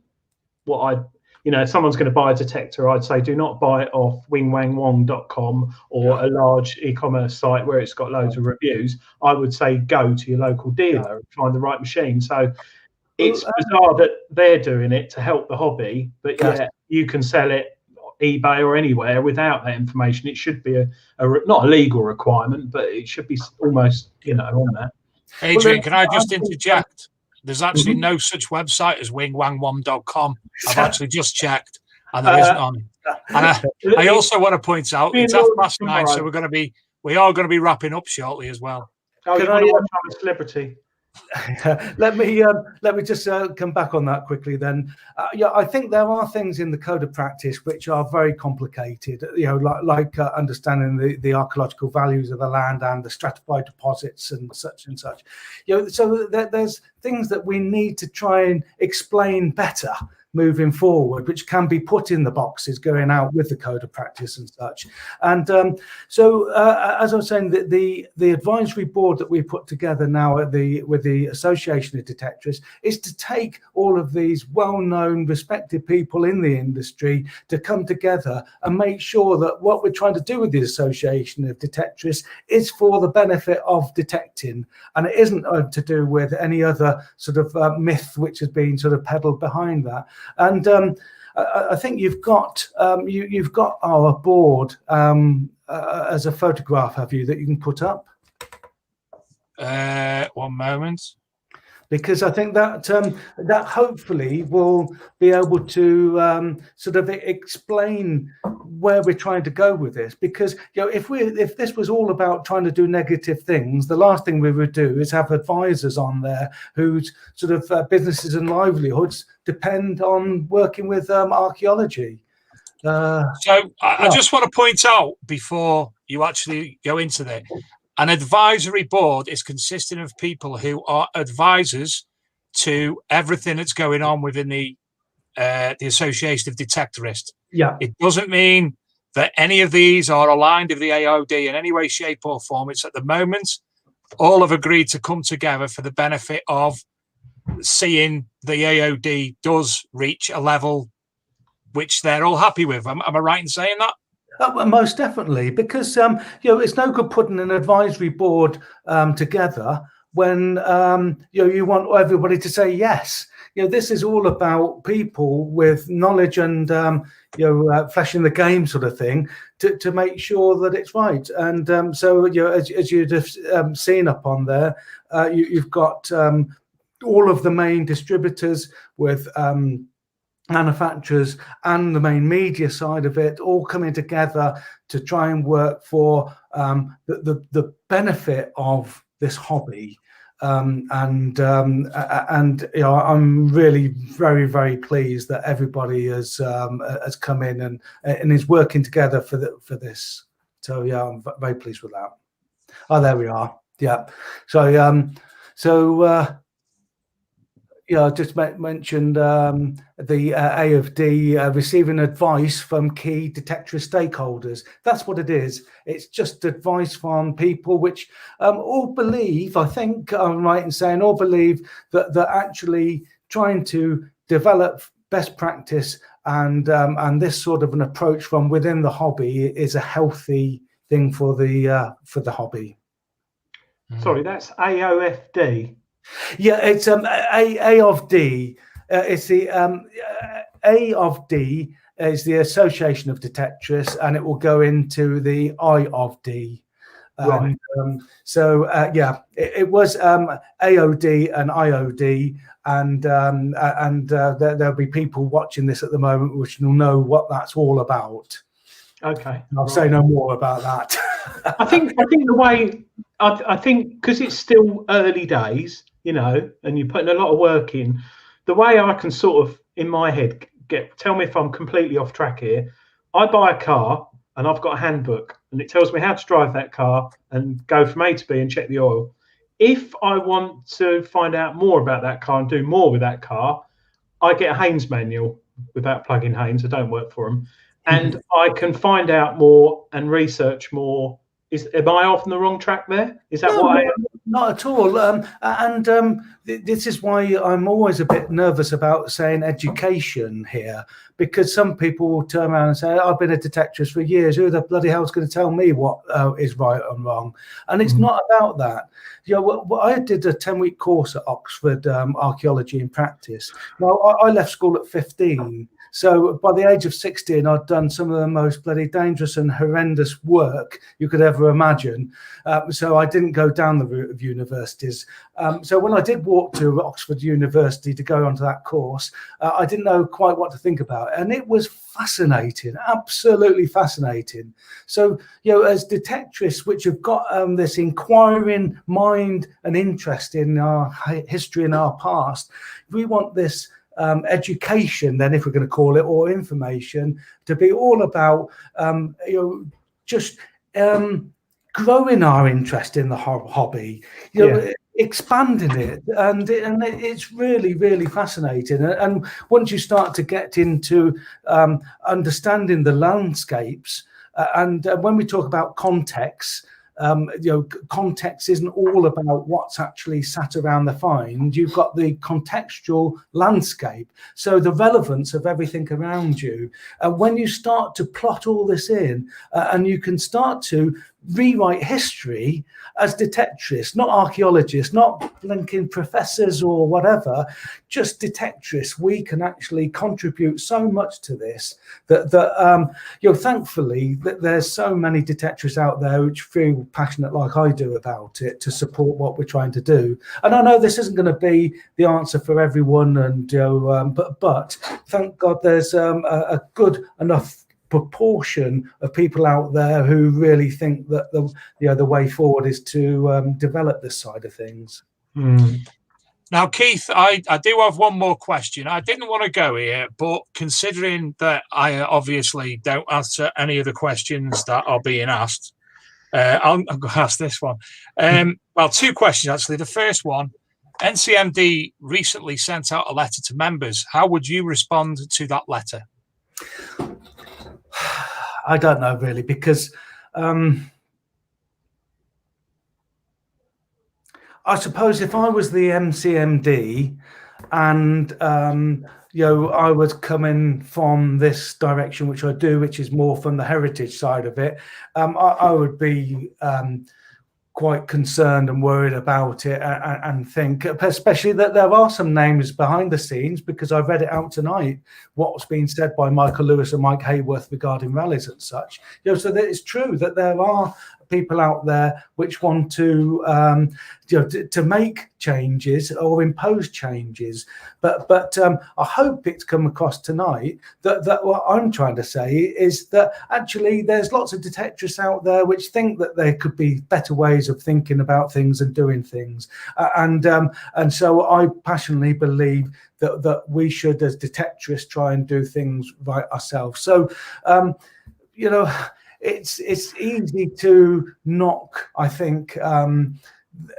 if someone's going to buy a detector, I'd say do not buy it off wingwangwong.com or a large e-commerce site where it's got loads of reviews. I would say go to your local dealer and find the right machine. So it's bizarre that they're doing it to help the hobby, but you can sell it eBay or anywhere without that information. It should be not a legal requirement, but it should be almost, on that. Adrian, can I just interject? There's actually no such website as wingwangwom.com. I've actually just checked, and there isn't on. And I also want to point out it's 9:30, so we are going to be wrapping up shortly as well. Oh, you want to watch I'm a Celebrity? let me just come back on that quickly then. I think there are things in the code of practice which are very complicated, like understanding the archaeological values of the land and the stratified deposits and such. So there's things that we need to try and explain better moving forward, which can be put in the boxes going out with the code of practice and such. And so as I was saying, the advisory board that we put together now with the Association of Detectorists is to take all of these well-known, respected people in the industry to come together and make sure that what we're trying to do with the Association of Detectorists is for the benefit of detecting, and it isn't to do with any other sort of myth which has been sort of peddled behind that. And I think you've got our board as a photograph, have you, that you can put up? 1 moment. Because I think that that hopefully will be able to sort of explain where we're trying to go with this. Because if this was all about trying to do negative things, the last thing we would do is have advisors on there whose sort of businesses and livelihoods depend on working with archaeology. So I just want to point out before you actually go into that. An advisory board is consisting of people who are advisors to everything that's going on within the Association of Detectorists. Yeah. It doesn't mean that any of these are aligned with the AOD in any way, shape, or form. It's at the moment all have agreed to come together for the benefit of seeing the AOD does reach a level which they're all happy with. Am I right in saying that? Most definitely, because it's no good putting an advisory board together when you want everybody to say yes. This is all about people with knowledge and flesh in the game sort of thing to make sure that it's right. And so as you'd have seen up on there, you've got all of the main distributors with manufacturers and the main media side of it all coming together to try and work for the benefit of this hobby. I'm really very, very pleased that everybody has come in and is working together for this. So yeah, I'm very pleased with that. Oh, there we are. Yeah. I just mentioned the AFD receiving advice from key detectorist stakeholders. That's what it is. It's just advice from people which all believe, I think I'm right in saying, all believe that they're actually trying to develop best practice and this sort of an approach from within the hobby is a healthy thing for the hobby. Sorry, that's AOFD. Yeah, it's A of D. It's the A of D is the Association of Detectorists, and it will go into the I of D. Right. It was AOD and IOD, and there'll be people watching this at the moment which will know what that's all about. Okay. I'll say no more about that. I think the way I think because it's still early days, and you're putting a lot of work in, the way I can sort of in my head tell me if I'm completely off track here. I buy a car and I've got a handbook and it tells me how to drive that car and go from A to B and check the oil. If I want to find out more about that car and do more with that car, I get a Haynes manual without plugging Haynes. I don't work for them. And I can find out more and research more. Am I off on the wrong track there? Is that what I am? Not at all. This is why I'm always a bit nervous about saying education here, because some people will turn around and say, I've been a detectorist for years. Who the bloody hell is going to tell me what is right and wrong? And it's not about that. I did a 10-week course at Oxford, archaeology in practice. Now, I left school at 15. So by the age of 16, I'd done some of the most bloody dangerous and horrendous work you could ever imagine. So I didn't go down the route of universities. So when I did walk to Oxford University to go onto that course, I didn't know quite what to think about it. And it was fascinating, absolutely fascinating. So, as detectorists, which have got this inquiring mind and interest in our history and our past, we want this education, then, if we're going to call it, or information, to be all about just growing our interest in the hobby, expanding it, and it's really, really fascinating. And once you start to get into understanding the landscapes, and when we talk about context, context isn't all about what's actually sat around the find. You've got the contextual landscape, so the relevance of everything around you. And when you start to plot all this in, and you can start to rewrite history as detectorists, not archaeologists, not blinking professors or whatever, just detectorists, we can actually contribute so much to this that thankfully that there's so many detectorists out there which feel passionate like I do about it to support what we're trying to do. And I know this isn't going to be the answer for everyone, and but thank God there's a good enough proportion of people out there who really think that the way forward is to develop this side of things. Now, Keith, I do have one more question. I didn't want to go here, but considering that I obviously don't answer any of the questions that are being asked, I'm going to ask this one. Well, two questions, actually. The first one, NCMD recently sent out a letter to members. How would you respond to that letter? I don't know, really, because I suppose if I was the MCMD and I was coming from this direction, which I do, which is more from the heritage side of it, I would be quite concerned and worried about it, and think, especially that there are some names behind the scenes, because I read it out tonight, what's being said by Michael Lewis and Mike Hayworth regarding rallies and such. So that it's true that there are people out there which want to to make changes or impose changes, but I hope it's come across tonight that what I'm trying to say is that actually there's lots of detectorists out there which think that there could be better ways of thinking about things and doing things, and so I passionately believe that we should, as detectorists, try and do things right ourselves. So it's easy to knock, I think,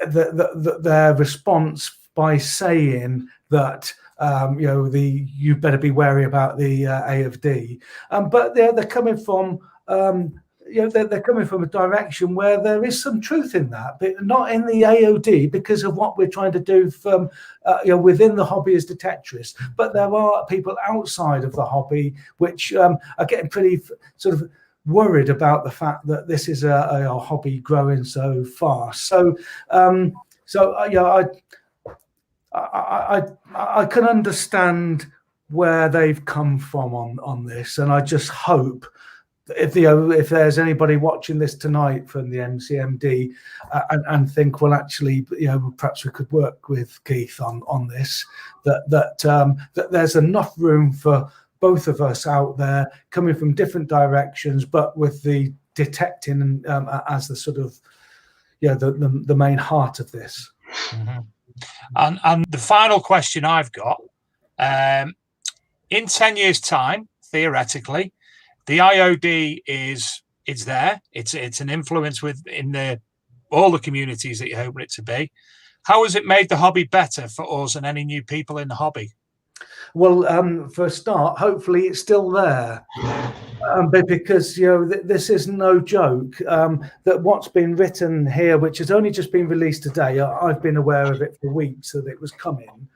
their response by saying that you better be wary about the AFD, but they're coming from they're coming from a direction where there is some truth in that, but not in the AOD, because of what we're trying to do from within the hobby as detectorists. But there are people outside of the hobby which are getting pretty sort of worried about the fact that this is a hobby growing so fast. So I can understand where they've come from on this, and I just hope if there's anybody watching this tonight from the MCMD and think, well, actually, perhaps we could work with Keith on this, that there's enough room for both of us out there coming from different directions, but with the detecting as the sort of the main heart of this. Mm-hmm. And the final question I've got, in 10 years' time, theoretically, the IOD is there. It's an influence within all the communities that you hope it to be. How has it made the hobby better for us and any new people in the hobby? Well, for a start, hopefully it's still there. But because this is no joke. That what's been written here, which has only just been released today, I've been aware of it for weeks that it was coming,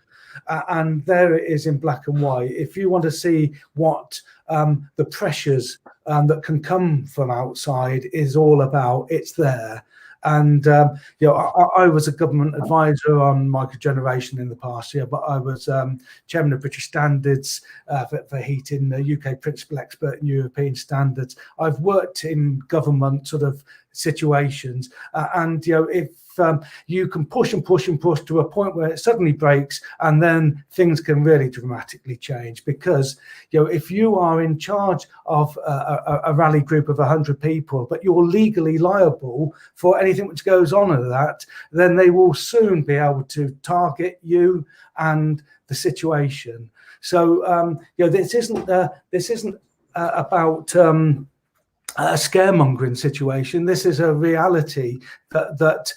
and there it is in black and white. If you want to see what the pressures that can come from outside is all about, it's there. And I was a government advisor on microgeneration in the past year, but I was chairman of British Standards for heating, the UK principal expert in European standards. I've worked in government sort of situations, and if you can push and push and push to a point where it suddenly breaks, and then things can really dramatically change. Because if you are in charge of a rally group of 100 people, but you're legally liable for anything which goes on in that, then they will soon be able to target you and the situation. So this isn't about a scaremongering situation. This is a reality that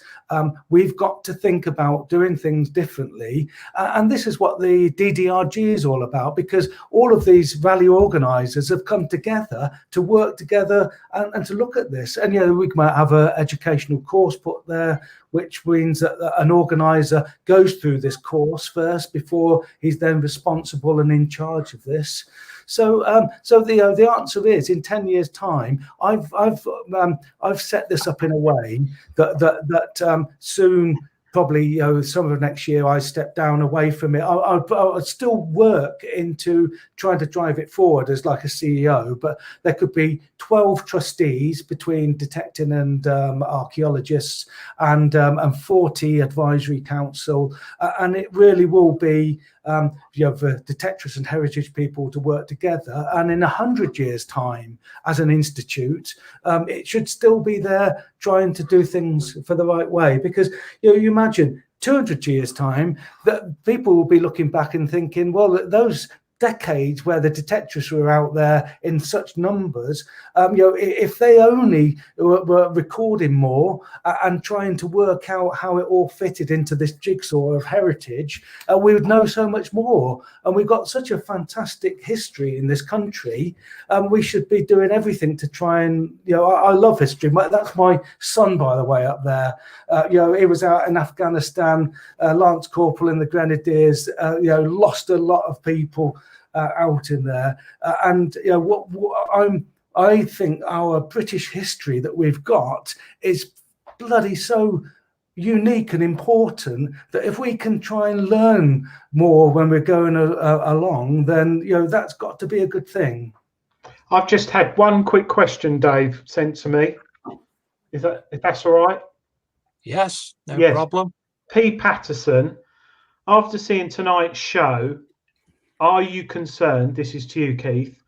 we've got to think about doing things differently. And this is what the DDRG is all about, because all of these rally organisers have come together to work together and to look at this. And we might have an educational course put there, which means that an organiser goes through this course first before he's then responsible and in charge of this. So the answer is, in 10 years' time, I've set this up in a way that soon, probably summer of next year, I step down away from it. I'll still work into trying to drive it forward as like a CEO, but there could be 12 trustees between detecting and archaeologists, and 40 advisory council, and it really will be for detectorists and heritage people to work together. And in 100 years' time, as an institute, it should still be there trying to do things for the right way. Because you imagine 200 years' time, that people will be looking back and thinking, well, those decades where the detectorists were out there in such numbers, if they only were recording more and trying to work out how it all fitted into this jigsaw of heritage, we would know so much more. And we've got such a fantastic history in this country. We should be doing everything to try and, I love history. That's my son, by the way, up there. He was out in Afghanistan, Lance Corporal in the Grenadiers, lost a lot of people out in there, and I think our British history that we've got is bloody so unique and important that if we can try and learn more when we're going along, then that's got to be a good thing. I've just had one quick question, Dave, sent to me. If that's all right? Yes, no problem. P. Patterson, after seeing tonight's show, are you concerned, this is to you, Keith,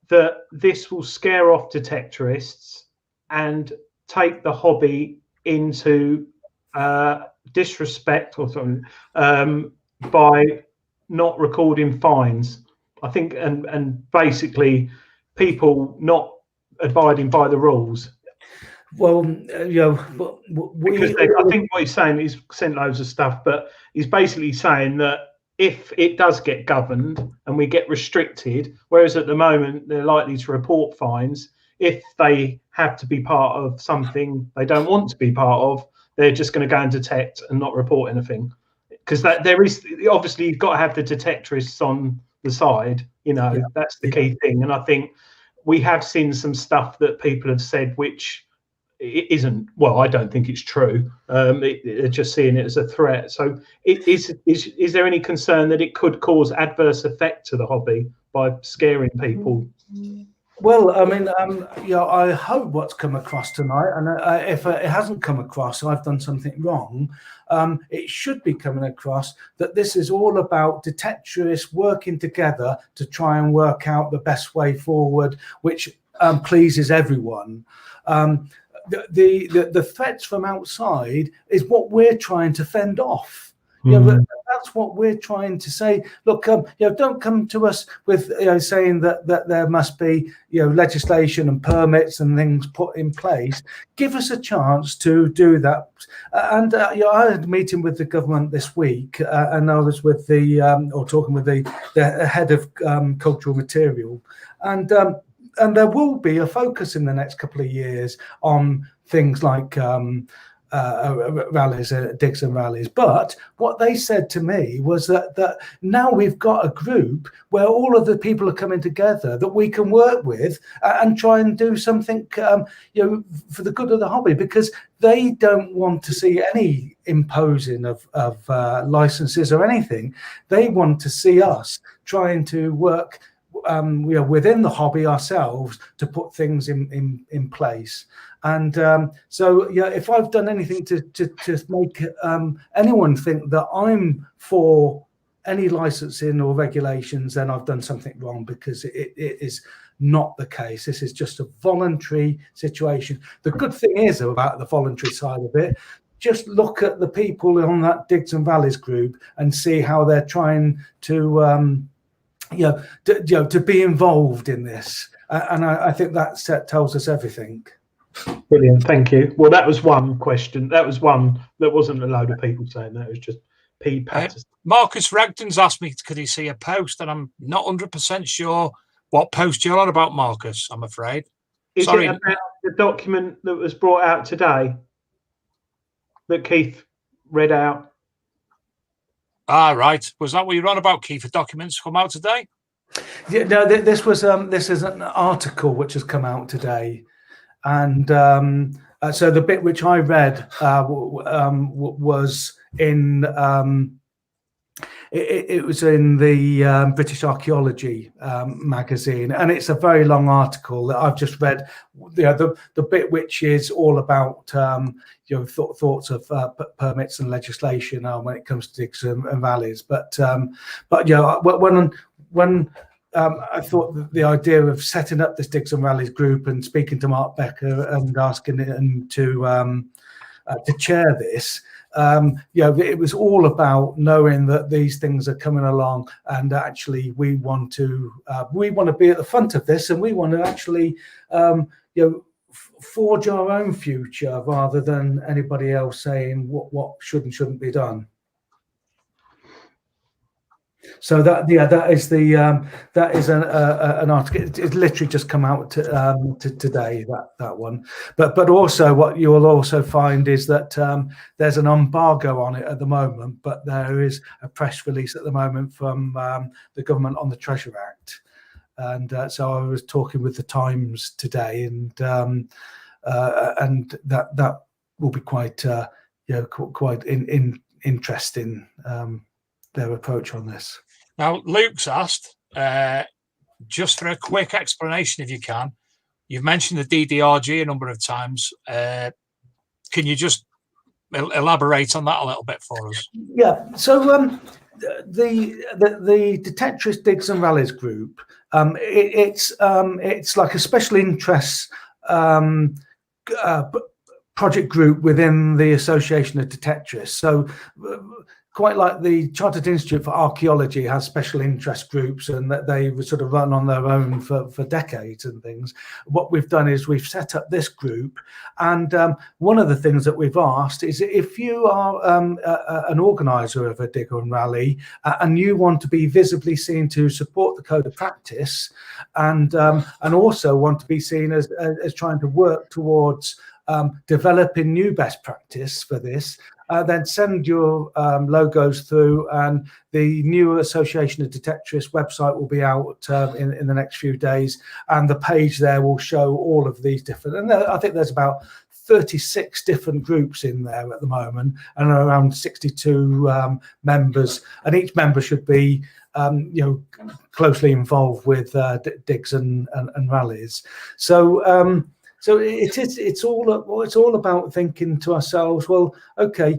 that this will scare off detectorists and take the hobby into disrespect or something by not recording fines? I think, and basically people not abiding by the rules. Well, because I think what he's saying is sent loads of stuff, but he's basically saying that if it does get governed and we get restricted, whereas at the moment they're likely to report fines, if they have to be part of something they don't want to be part of, they're just going to go and detect and not report anything. Because there is obviously, you've got to have the detectorists on the side, that's the key thing. And I think we have seen some stuff that people have said which it isn't, well, I don't think it's true. They're just seeing it as a threat. So is there any concern that it could cause adverse effect to the hobby by scaring people? Well, I mean, I hope what's come across tonight, and if it hasn't come across, I've done something wrong. It should be coming across that this is all about detectorists working together to try and work out the best way forward, which pleases everyone. The threats from outside is what we're trying to fend off. That's what we're trying to say. Look, don't come to us with saying that there must be legislation and permits and things put in place. Give us a chance to do that. And I had a meeting with the government this week, and I was with talking with the head of cultural material, and there will be a focus in the next couple of years on things like rallies, digs and rallies. But what they said to me was that now we've got a group where all of the people are coming together that we can work with and try and do something for the good of the hobby, because they don't want to see any imposing of licenses or anything. They want to see us trying to work within the hobby ourselves to put things in place. And if I've done anything to make anyone think that I'm for any licensing or regulations, then I've done something wrong, because it is not the case. This is just a voluntary situation. The good thing is about the voluntary side of it, just look at the people on that Digs and Valleys group and see how they're trying to to be involved in this, and I think that tells us everything. Brilliant, thank you. Well, that was one question. That was one that wasn't a load of people saying that. It was just P. Patterson. Marcus Ragden's asked me, could he see a post? And I'm not 100% sure what post you're on about, Marcus, I'm afraid. Is it about the document that was brought out today that Keith read out? Ah, right. Was that what you're on about, Keith? The documents come out today? Yeah, no, this is an article which has come out today. And so the bit which I read was in it was in the British Archaeology magazine, and it's a very long article that I've just read. The bit which is all about thoughts of permits and legislation when it comes to digs and valleys. But when I thought that the idea of setting up this Digs and Rallies group and speaking to Mark Becker and asking him to chair this, it was all about knowing that these things are coming along, and actually we want to be at the front of this, and we want to actually forge our own future rather than anybody else saying what should and shouldn't be done. So that is an article. It's literally just come out today, that one. But also what you will also find is that there's an embargo on it at the moment, but there is a press release at the moment from the government on the Treasure Act, and so I was talking with the Times today, and that will be quite interesting. Their approach on this. Now, Luke's asked, just for a quick explanation, if you can. You've mentioned the DDRG a number of times. Can you just elaborate on that a little bit for us? Yeah. So the Detectorist Digs and Rallies group, it's like a special interest project group within the Association of Detectorists. So quite like the Chartered Institute for Archaeology has special interest groups, and that they sort of run on their own for decades and things. What we've done is we've set up this group, and one of the things that we've asked is if you are an organizer of a dig and rally and you want to be visibly seen to support the code of practice, and also want to be seen as trying to work towards developing new best practice for this, then send your logos through, and the new Association of Detectorists website will be out in the next few days, and the page there will show all of these different, and I think there's about 36 different groups in there at the moment, and around 62 members, and each member should be closely involved with digs and rallies. So it's all about thinking to ourselves, well, okay,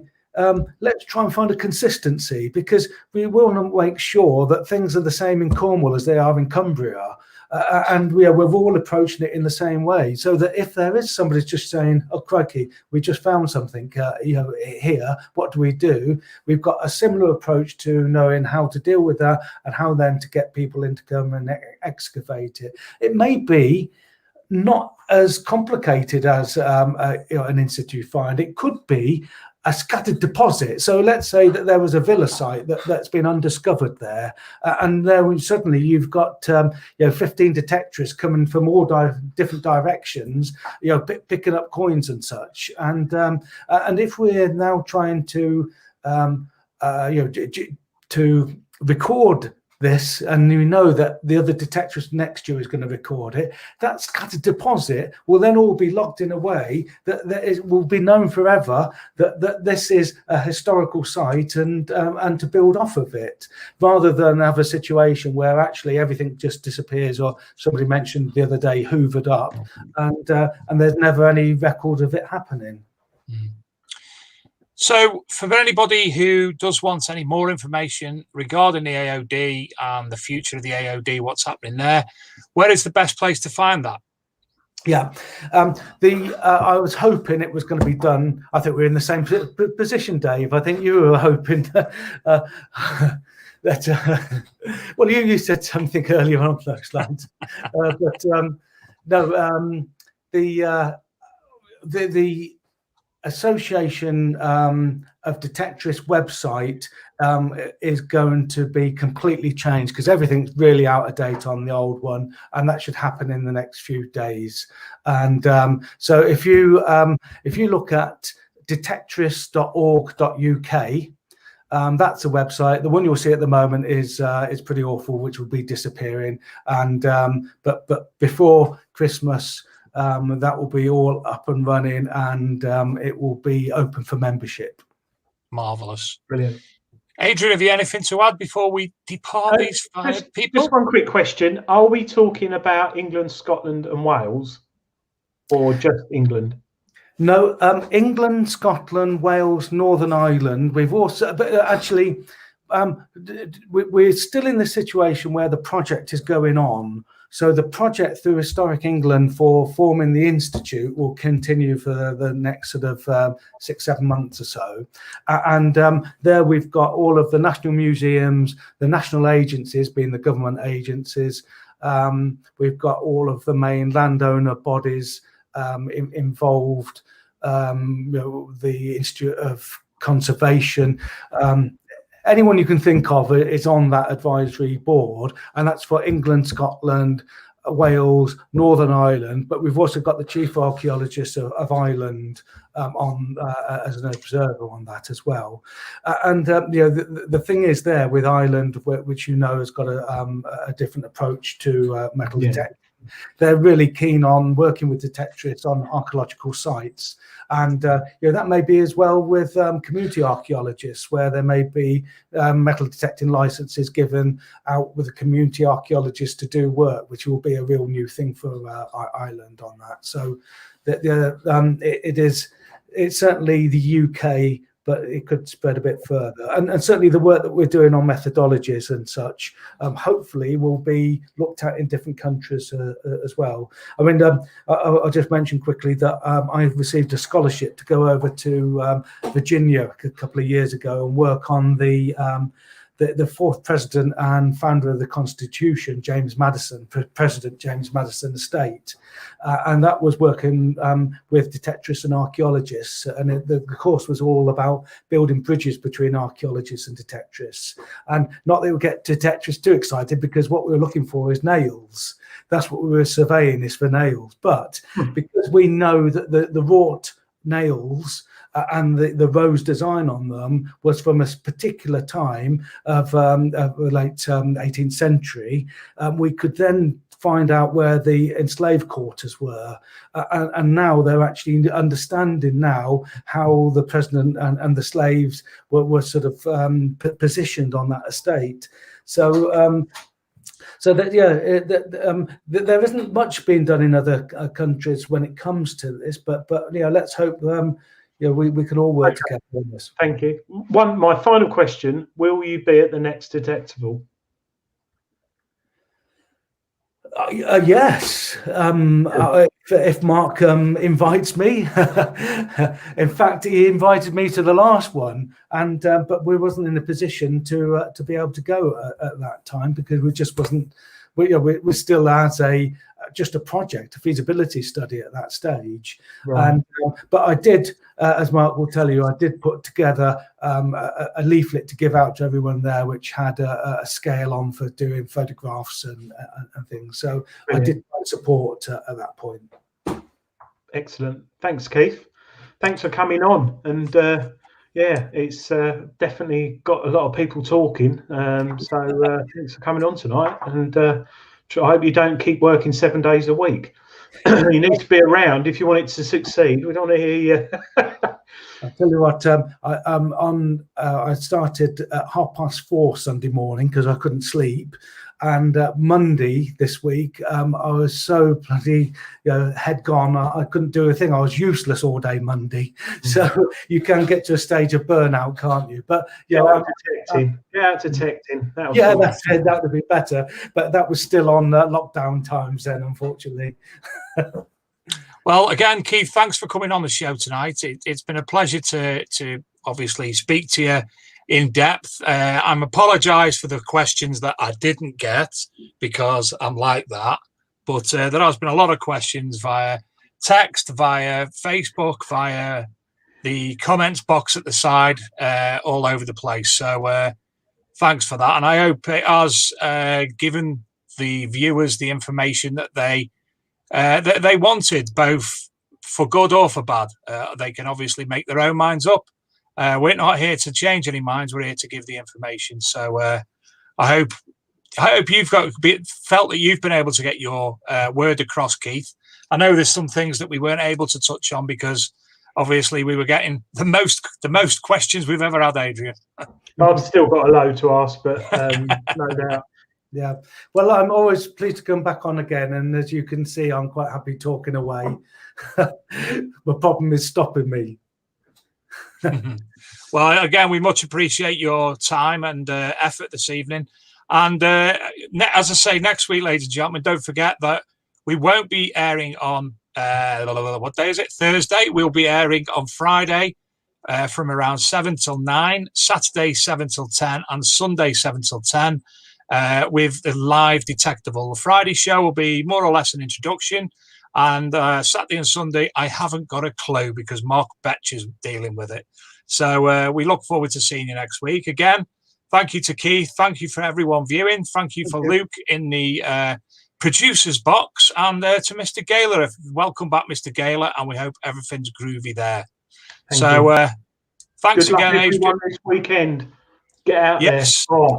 let's try and find a consistency, because we want to make sure that things are the same in Cornwall as they are in Cumbria. and we're all approaching it in the same way, so that if there is somebody just saying, "Oh crikey, we just found something here, what do we do?" We've got a similar approach to knowing how to deal with that and how then to get people in to come and excavate it. It may be not as complicated as an in situ find. It could be a scattered deposit. So let's say that there was a villa site that's been undiscovered there, and then suddenly you've got 15 detectorists coming from all different directions, picking up coins and such. And if we're now trying to to record this, and you know that the other detectorist next to you is going to record it, that scattered deposit will then all be locked in a way that it will be known forever that this is a historical site, and to build off of it, rather than have a situation where actually everything just disappears, or somebody mentioned the other day hoovered up, and there's never any record of it happening. So for anybody who does want any more information regarding the AOD and the future of the AOD, what's happening there, where is the best place to find that? Yeah, I was hoping it was going to be done. I think we're in the same position, Dave. I think you were hoping that well, you said something earlier on those lines, but no, the Association of Detectorists website is going to be completely changed, because everything's really out of date on the old one, and that should happen in the next few days. And so if you look at detectorists.org.uk, that's a website. The one you'll see at the moment is pretty awful, which will be disappearing. And but before Christmas, that will be all up and running, and it will be open for membership. Marvelous. Brilliant. Adrian, have you anything to add before we depart these people? Just one quick question. Are we talking about England, Scotland and Wales, or just England? No, England, Scotland, Wales, Northern Ireland. We've also, but actually, we're still in the situation where the project is going on. So the project through Historic England for forming the institute will continue for the next sort of 6-7 months or so. And there we've got all of the national museums, the national agencies being the government agencies. We've got all of the main landowner bodies involved, the Institute of Conservation. Anyone you can think of is on that advisory board, and that's for England, Scotland, Wales, Northern Ireland. But we've also got the chief archaeologist of Ireland on as an observer on that as well. The thing is there with Ireland, which has got a different approach to metal detection. They're really keen on working with detectorists on archaeological sites, and that may be as well with community archaeologists, where there may be metal detecting licenses given out with a community archaeologist to do work, which will be a real new thing for Ireland on that. So it's certainly the UK, but it could spread a bit further. And certainly the work that we're doing on methodologies and such, hopefully will be looked at in different countries as well. I mean, I'll just mention quickly that I received a scholarship to go over to Virginia a couple of years ago and work on the fourth president and founder of the Constitution, President James Madison Estate. And that was working with detectorists and archaeologists. And the course was all about building bridges between archaeologists and detectorists. And not that it would get detectorists too excited, because what we were looking for is nails. That's what we were surveying, is for nails. But because we know that the wrought nails and the rose design on them was from a particular time of the late 18th century, we could then find out where the enslaved quarters were, and now they're actually understanding now how the president and the slaves were sort of positioned on that estate. So there isn't much being done in other countries when it comes to this, but let's hope we can all work together on this. Thank you. My final question: will you be at the next Detectable? Yes, if Mark invites me. In fact, he invited me to the last one, and but we wasn't in a position to be able to go at that time because we just wasn't. We still as just a project, a feasibility study at that stage. Right. And but I did, as Mark will tell you, I did put together a leaflet to give out to everyone there, which had a scale on for doing photographs and things. So Brilliant. I did support at that point. Excellent. Thanks, Keith. Thanks for coming on. And yeah, it's definitely got a lot of people talking. So thanks for coming on tonight. And I hope you don't keep working 7 days a week. You need to be around if you want it to succeed. We don't want to hear you. I'll tell you what, I started at 4:30 Sunday morning because I couldn't sleep. And Monday this week, I was so bloody head gone. I couldn't do a thing. I was useless all day Monday. So you can get to a stage of burnout, can't you? But Get out detecting. That's it. That would be better. But that was still on lockdown times then, unfortunately. Well, again, Keith, thanks for coming on the show tonight. It's been a pleasure to obviously speak to you in depth. I'm apologise for the questions that I didn't get because I'm like that. But there has been a lot of questions via text, via Facebook, via the comments box at the side, all over the place. So thanks for that. And I hope it has given the viewers the information that they wanted, both for good or for bad. They can obviously make their own minds up. We're not here to change any minds. We're here to give the information. So I hope you've felt that you've been able to get your word across, Keith. I know there's some things that we weren't able to touch on because obviously we were getting the most questions we've ever had, Adrian. I've still got a load to ask, but no doubt. Yeah. Well, I'm always pleased to come back on again. And as you can see, I'm quite happy talking away. The problem is stopping me. Well, again, we much appreciate your time and effort this evening. And as I say, next week, ladies and gentlemen, don't forget that we won't be airing on, what day is it? Thursday. We'll be airing on Friday from around 7 till 9, Saturday 7 till 10, and Sunday 7 till 10 with the live Detectable. The Friday show will be more or less an introduction. And Saturday and Sunday, I haven't got a clue because Mark Betch is dealing with it. So we look forward to seeing you next week. Again, thank you to Keith. Thank you for everyone viewing. Thank you for Luke in the producer's box. And to Mr. Gayler. Welcome back, Mr. Gayler. And we hope everything's groovy there. Thanks again, Adrian. This weekend. Get out there.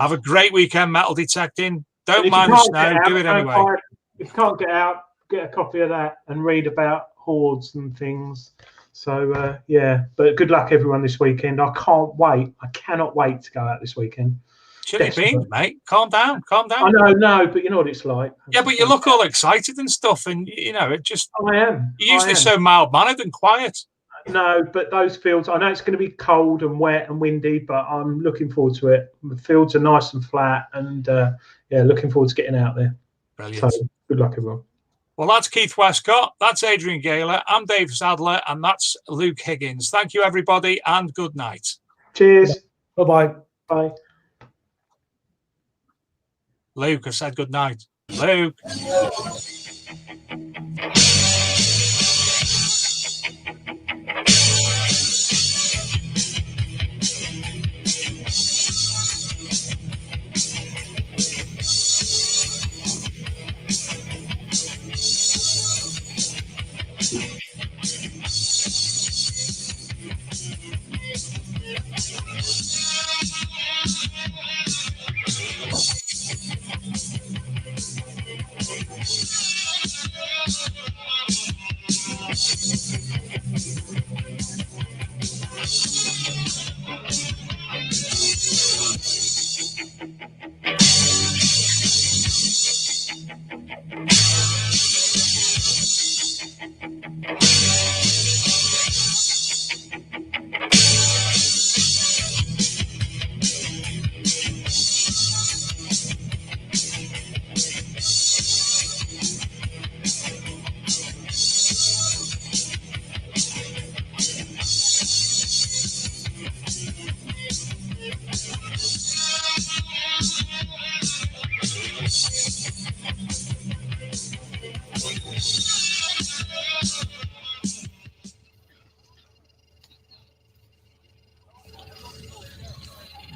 Have a great weekend metal detecting. Don't mind the snow. Do it anyway. If you can't get out, get a copy of that and read about hordes and things. So yeah, but good luck everyone this weekend. I cannot wait to go out this weekend. Chilly beans, mate. Calm down. I know, but you know what it's like. Yeah, but you look all excited and stuff, and you know it just. I am. You're usually so mild mannered and quiet. No, but those fields, I know it's going to be cold and wet and windy, but I'm looking forward to it. The fields are nice and flat, and yeah, looking forward to getting out there. Brilliant. So good luck everyone. Well, that's Keith Westcott, that's Adrian Gayler, I'm Dave Sadler, and that's Luke Higgins. Thank you, everybody, and good night. Cheers. Bye-bye. Bye. Luke, I said good night. Luke.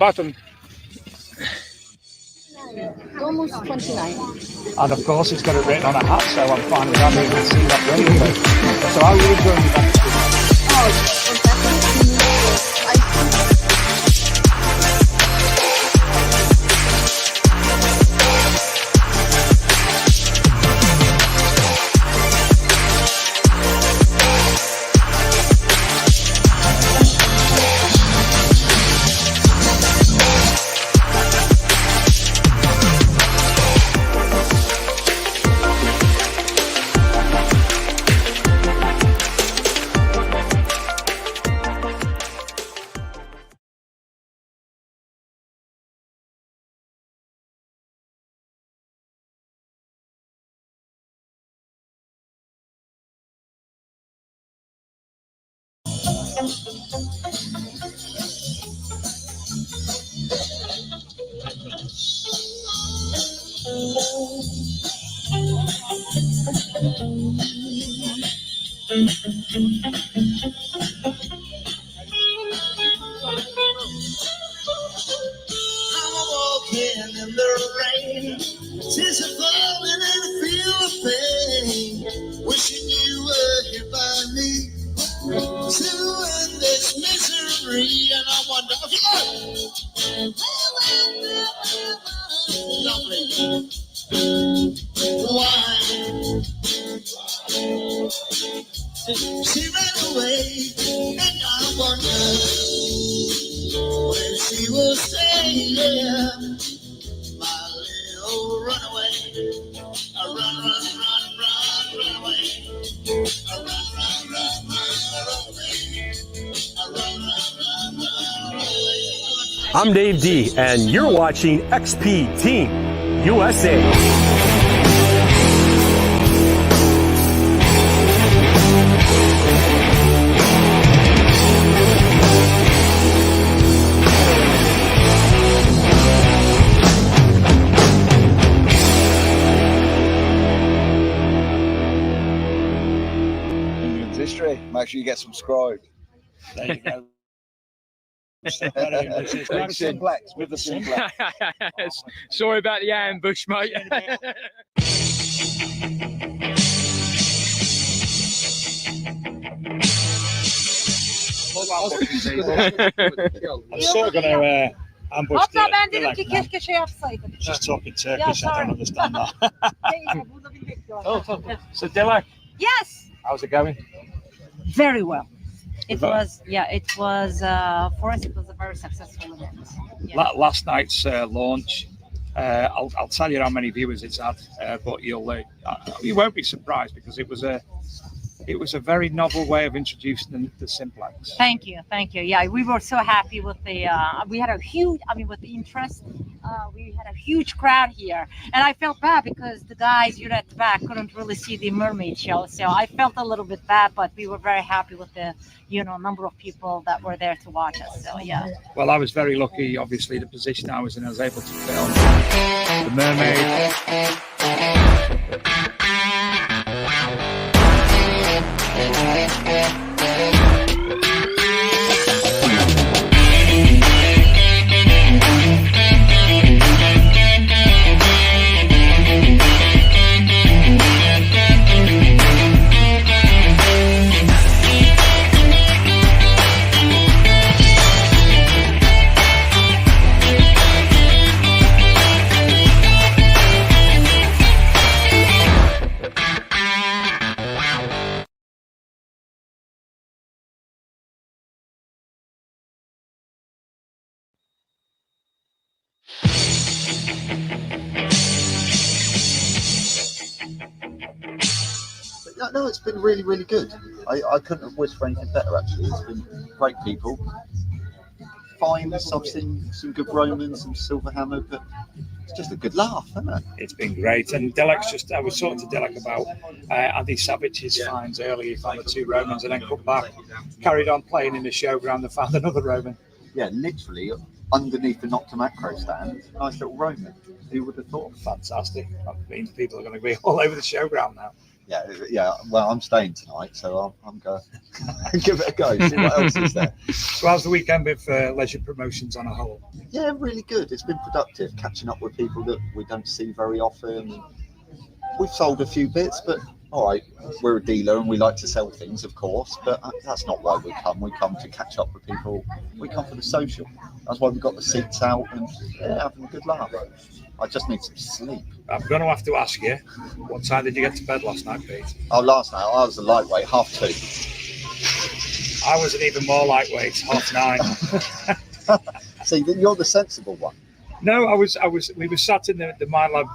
bottom. Almost 29. And of course, it's got it written on a hat, so I'm finally able to see that rainbow. So how are you enjoying that? Oh, it's fantastic. In the rain, tears are falling and I feel the pain. Wishing you were here by me to end this misery. And I wonder lovely, why she ran away, and I wonder when she will stay there. Oh, run away. Run, run, run, run, run away. Run, run, run, run away. Run, run, run away. I'm Dave D, and you're watching XP Team USA. History. Make sure you get subscribed. There you go. Simplex with the simplex. Sorry about the ambush, mate. I'm sort of going to ambush Hatta ben the dedim ki keşke şey yapsaydım. She's talking Turkish, I don't understand that. Burada bir bekliyor. Oh, so Dilek, Yes, how's it going? very well. It was, for us, it was a very successful event. Yeah. Last night's launch, I'll tell you how many viewers it's had, but you won't be surprised because it was a very novel way of introducing the simplex. Thank you. Yeah, we were so happy with we had a huge, with the interest, we had a huge crowd here. And I felt bad because the guys here at the back couldn't really see the mermaid show. So I felt a little bit bad, but we were very happy with the, number of people that were there to watch us. So, yeah. Well, I was very lucky, obviously, the position I was in. I was able to film the mermaid. No, it's been really, really good. I couldn't have wished for anything better, actually. It's been great people. Fine, some good Romans, some Silverhammer, but it's just a good laugh, isn't it? It's been great. And I was talking to Dilek about Andy Savage's finds earlier. He found the two Romans and then come back, carried on playing in the showground and found another Roman. Yeah, literally underneath the Nocta Macro stand, nice little Roman. Who would have thought? Fantastic. That means people are going to be all over the showground now. Yeah. Well, I'm staying tonight, so I'm going to give it a go. See what else is there. So how's the weekend been for leisure promotions on a whole? Yeah, really good. It's been productive, catching up with people that we don't see very often. We've sold a few bits, but all right, we're a dealer and we like to sell things, of course, but that's not why we come. We come to catch up with people. We come for the social. That's why we've got the seats out and having a good laugh. I just need some sleep. I'm going to have to ask you, what time did you get to bed last night, Pete? Oh, last night I was a lightweight, 2:30. I was an even more lightweight, 9:30. See, you're the sensible one. No, we were sat in the Mind Lab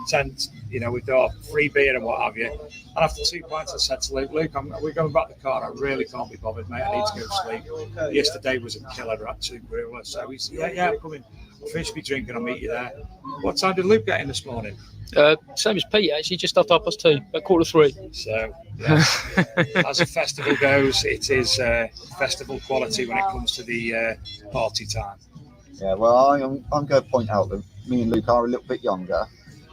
tent, with our free beer and what have you. And after 2 pints, I said to Luke, we're going back to the car. I really can't be bothered, mate. I need to go to sleep. Yesterday was a killer at 2 Brewer. So he said, yeah, I'm coming. I'll finish me drinking. I'll meet you there. What time did Luke get in this morning? Same as Pete, actually, just after 2:30, about 2:45. So, yeah. As a festival goes, it is festival quality when it comes to the party time. Yeah, well, I'm going to point out that me and Luke are a little bit younger,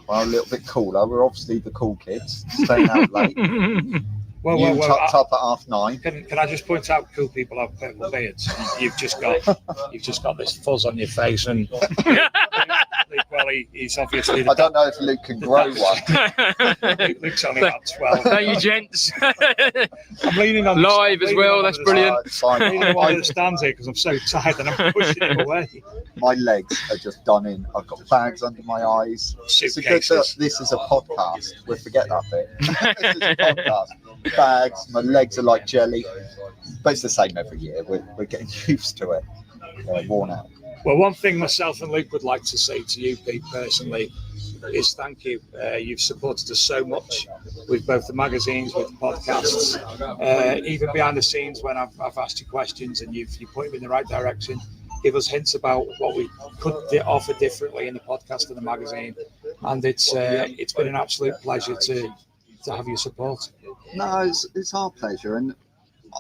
are a little bit cooler. We're obviously the cool kids, staying out late. Well, tucked up at 9:30. Can I just point out, cool people have purple beards. You've just got this fuzz on your face, and well, he's obviously. I don't know if Luke can grow one. Luke's only about 12. Thank you, gents. I'm leaning on live as well. That's brilliant. Fine. I'm leaning on one of the stands here because I'm so tired and I'm pushing him away. My legs are just done in. I've got bags under my eyes. Suitcases. This is a podcast. We'll forget that bit. This is a podcast. Bags. My legs are like jelly. But it's the same every year. We're getting used to it. Worn out. Well, one thing myself and Luke would like to say to you, Pete, personally, is thank you. You've supported us so much with both the magazines, with the podcasts, even behind the scenes when I've asked you questions and you've put me in the right direction. Give us hints about what we could offer differently in the podcast and the magazine, and it's been an absolute pleasure to have your support. No, it's our pleasure, and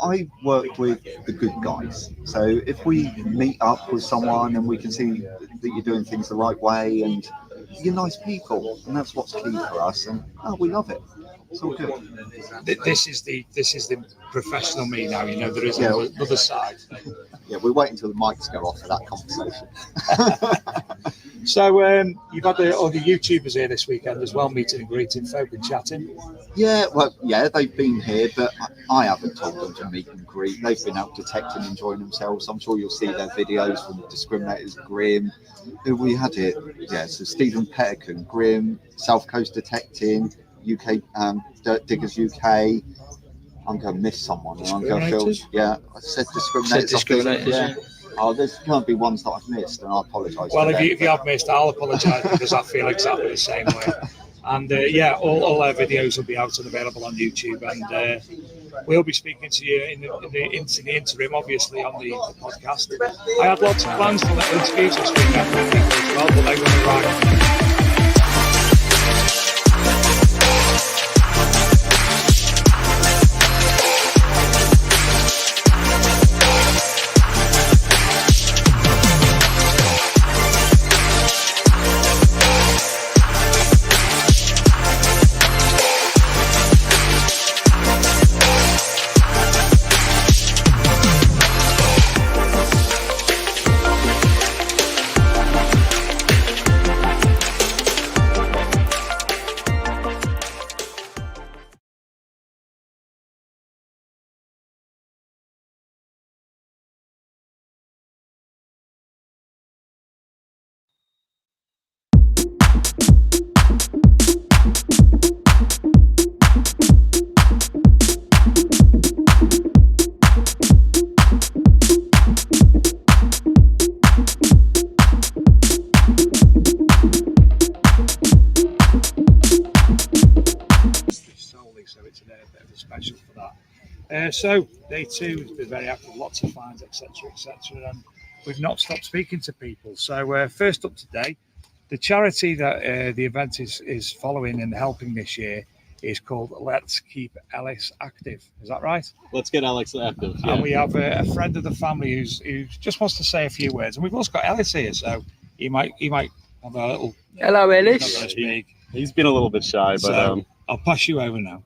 I work with the good guys. So if we meet up with someone and we can see that you're doing things the right way and you're nice people, and that's what's key for us, and we love it. It's all good. This is the professional me now. There is another side. Yeah, we're waiting until the mics go off for that conversation. So you've had all the YouTubers here this weekend as well, meeting and greeting folk and chatting. Yeah, they've been here, but I haven't told them to meet and greet. They've been out detecting, enjoying themselves. I'm sure you'll see their videos from Discriminators, Grim. Who we had it? Yeah, so Stephen Pettican, Grim, South Coast Detecting, UK Dirt Diggers UK. I'm going to miss someone. I'm going to feel. Yeah, I said Discriminators. Yeah. Oh, there's going to be ones that I've missed, and I apologise. Well, if you have missed, I'll apologise because I feel exactly the same way. And all our videos will be out and available on YouTube, and we'll be speaking to you in the interim, obviously, on the podcast. I had lots of plans for the interviews this weekend with people as well, but they were right. Special for that. So day 2 has been very active, lots of finds, etc., and we've not stopped speaking to people. So first up today, the charity that the event is following and helping this year is called Let's Keep Ellis Active. Is that right? Let's get Alex active. Yeah. And we have a friend of the family who just wants to say a few words, and we've also got Ellis here, so he might have a little. Hello, Ellis. He's been a little bit shy, but so, I'll pass you over now.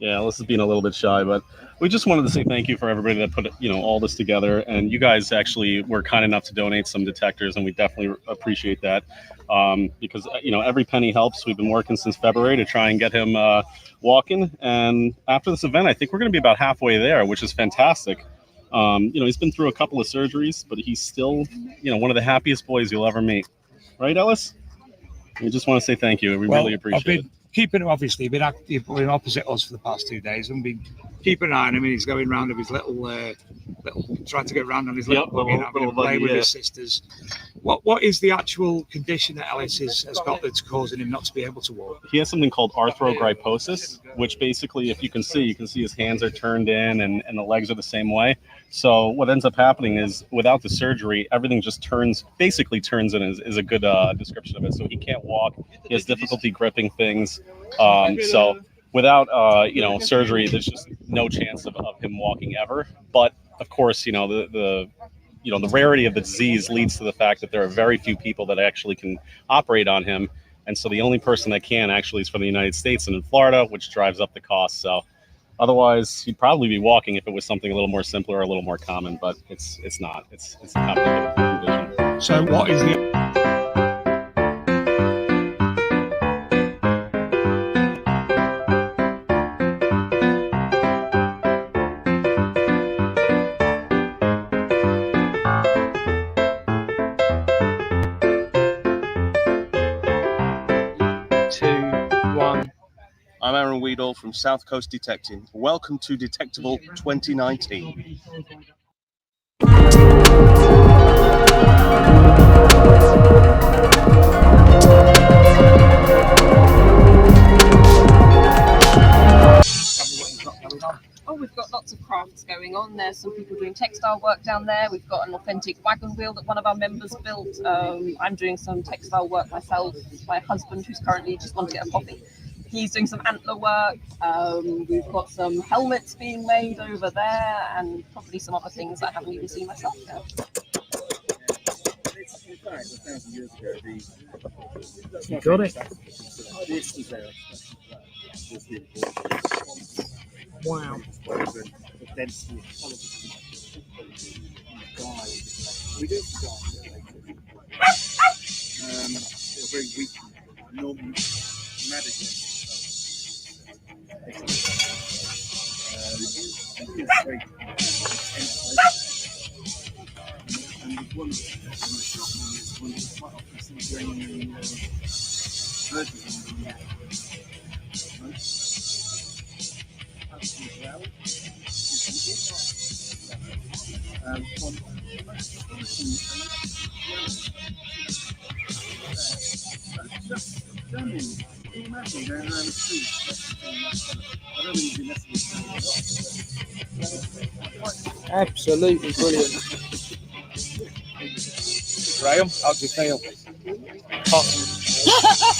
Yeah, Alice is being a little bit shy, but we just wanted to say thank you for everybody that put all this together. And you guys actually were kind enough to donate some detectors, and we definitely appreciate that because every penny helps. We've been working since February to try and get him walking, and after this event, I think we're going to be about halfway there, which is fantastic. He's been through a couple of surgeries, but he's still one of the happiest boys you'll ever meet, right, Ellis? We just want to say thank you. We really appreciate it. Keeping him, obviously, been active, been opposite us for the past 2 days, and been keeping an eye on him. And he's going round with his little, trying to get round on his little buggy, having a play with his sisters. What is the actual condition that Ellis has got that's causing him not to be able to walk? He has something called arthrogryposis, which basically, if you can see his hands are turned in and the legs are the same way. So what ends up happening is without the surgery, everything just basically turns in is a good description of it. So he can't walk. He has difficulty gripping things. So without surgery, there's just no chance of him walking ever. But of course, the rarity of the disease leads to the fact that there are very few people that actually can operate on him. And so the only person that can actually is from the United States and in Florida, which drives up the cost. So otherwise, he'd probably be walking if it was something a little more simpler or a little more common, but it's not. It's a complicated condition. So what is the... I'm Aaron Weedall from South Coast Detecting. Welcome to Detectable 2019. Oh, we've got lots of crafts going on. There's some people doing textile work down there. We've got an authentic wagon wheel that one of our members built. I'm doing some textile work myself. My husband, who's currently just wanting to get a coffee, he's doing some antler work. We've got some helmets being made over there, and probably some other things that I haven't even seen myself yet. In fact, 1,000 years ago, You got it. This was their Wow. The density of colours. We do some they're very weak, non-dramatic. And one of the shocking is one of the quite often seen bringing versions on the imagine going around the street. I don't think you'd be messing with Absolutely brilliant. Graham, how do you feel?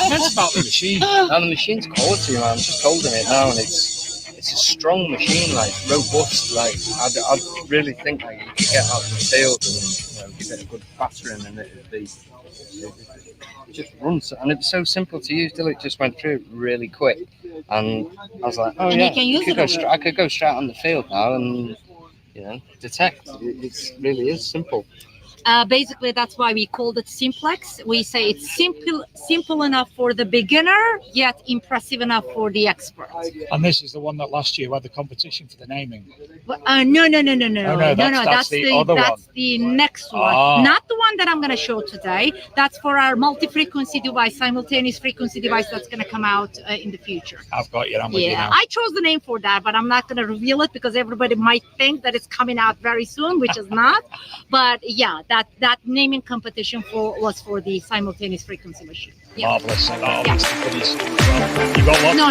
That's about the machine. No, the machine's quality, man. I'm just holding it now, and it's a strong machine, like robust. Like I really think like you could get out in the field and give it a good battering, and it'd be. It just runs, and it's so simple to use. Till it just went through really quick, and I was like, "Oh and yeah, you can use I could go straight on the field now and detect." It really is simple. Basically, that's why we called it simplex. We say it's simple enough for the beginner, yet impressive enough for the expert. And this is the one that last year had the competition for the naming. No. That's the other one. That's the next one, not the one that I'm going to show today. That's for our multi-frequency device, simultaneous frequency device that's going to come out in the future. I've got you. I'm with you now. I chose the name for that, but I'm not going to reveal it because everybody might think that it's coming out very soon, which is not. But yeah, that naming competition was for the simultaneous frequency machine. Marvelous. You got what? No.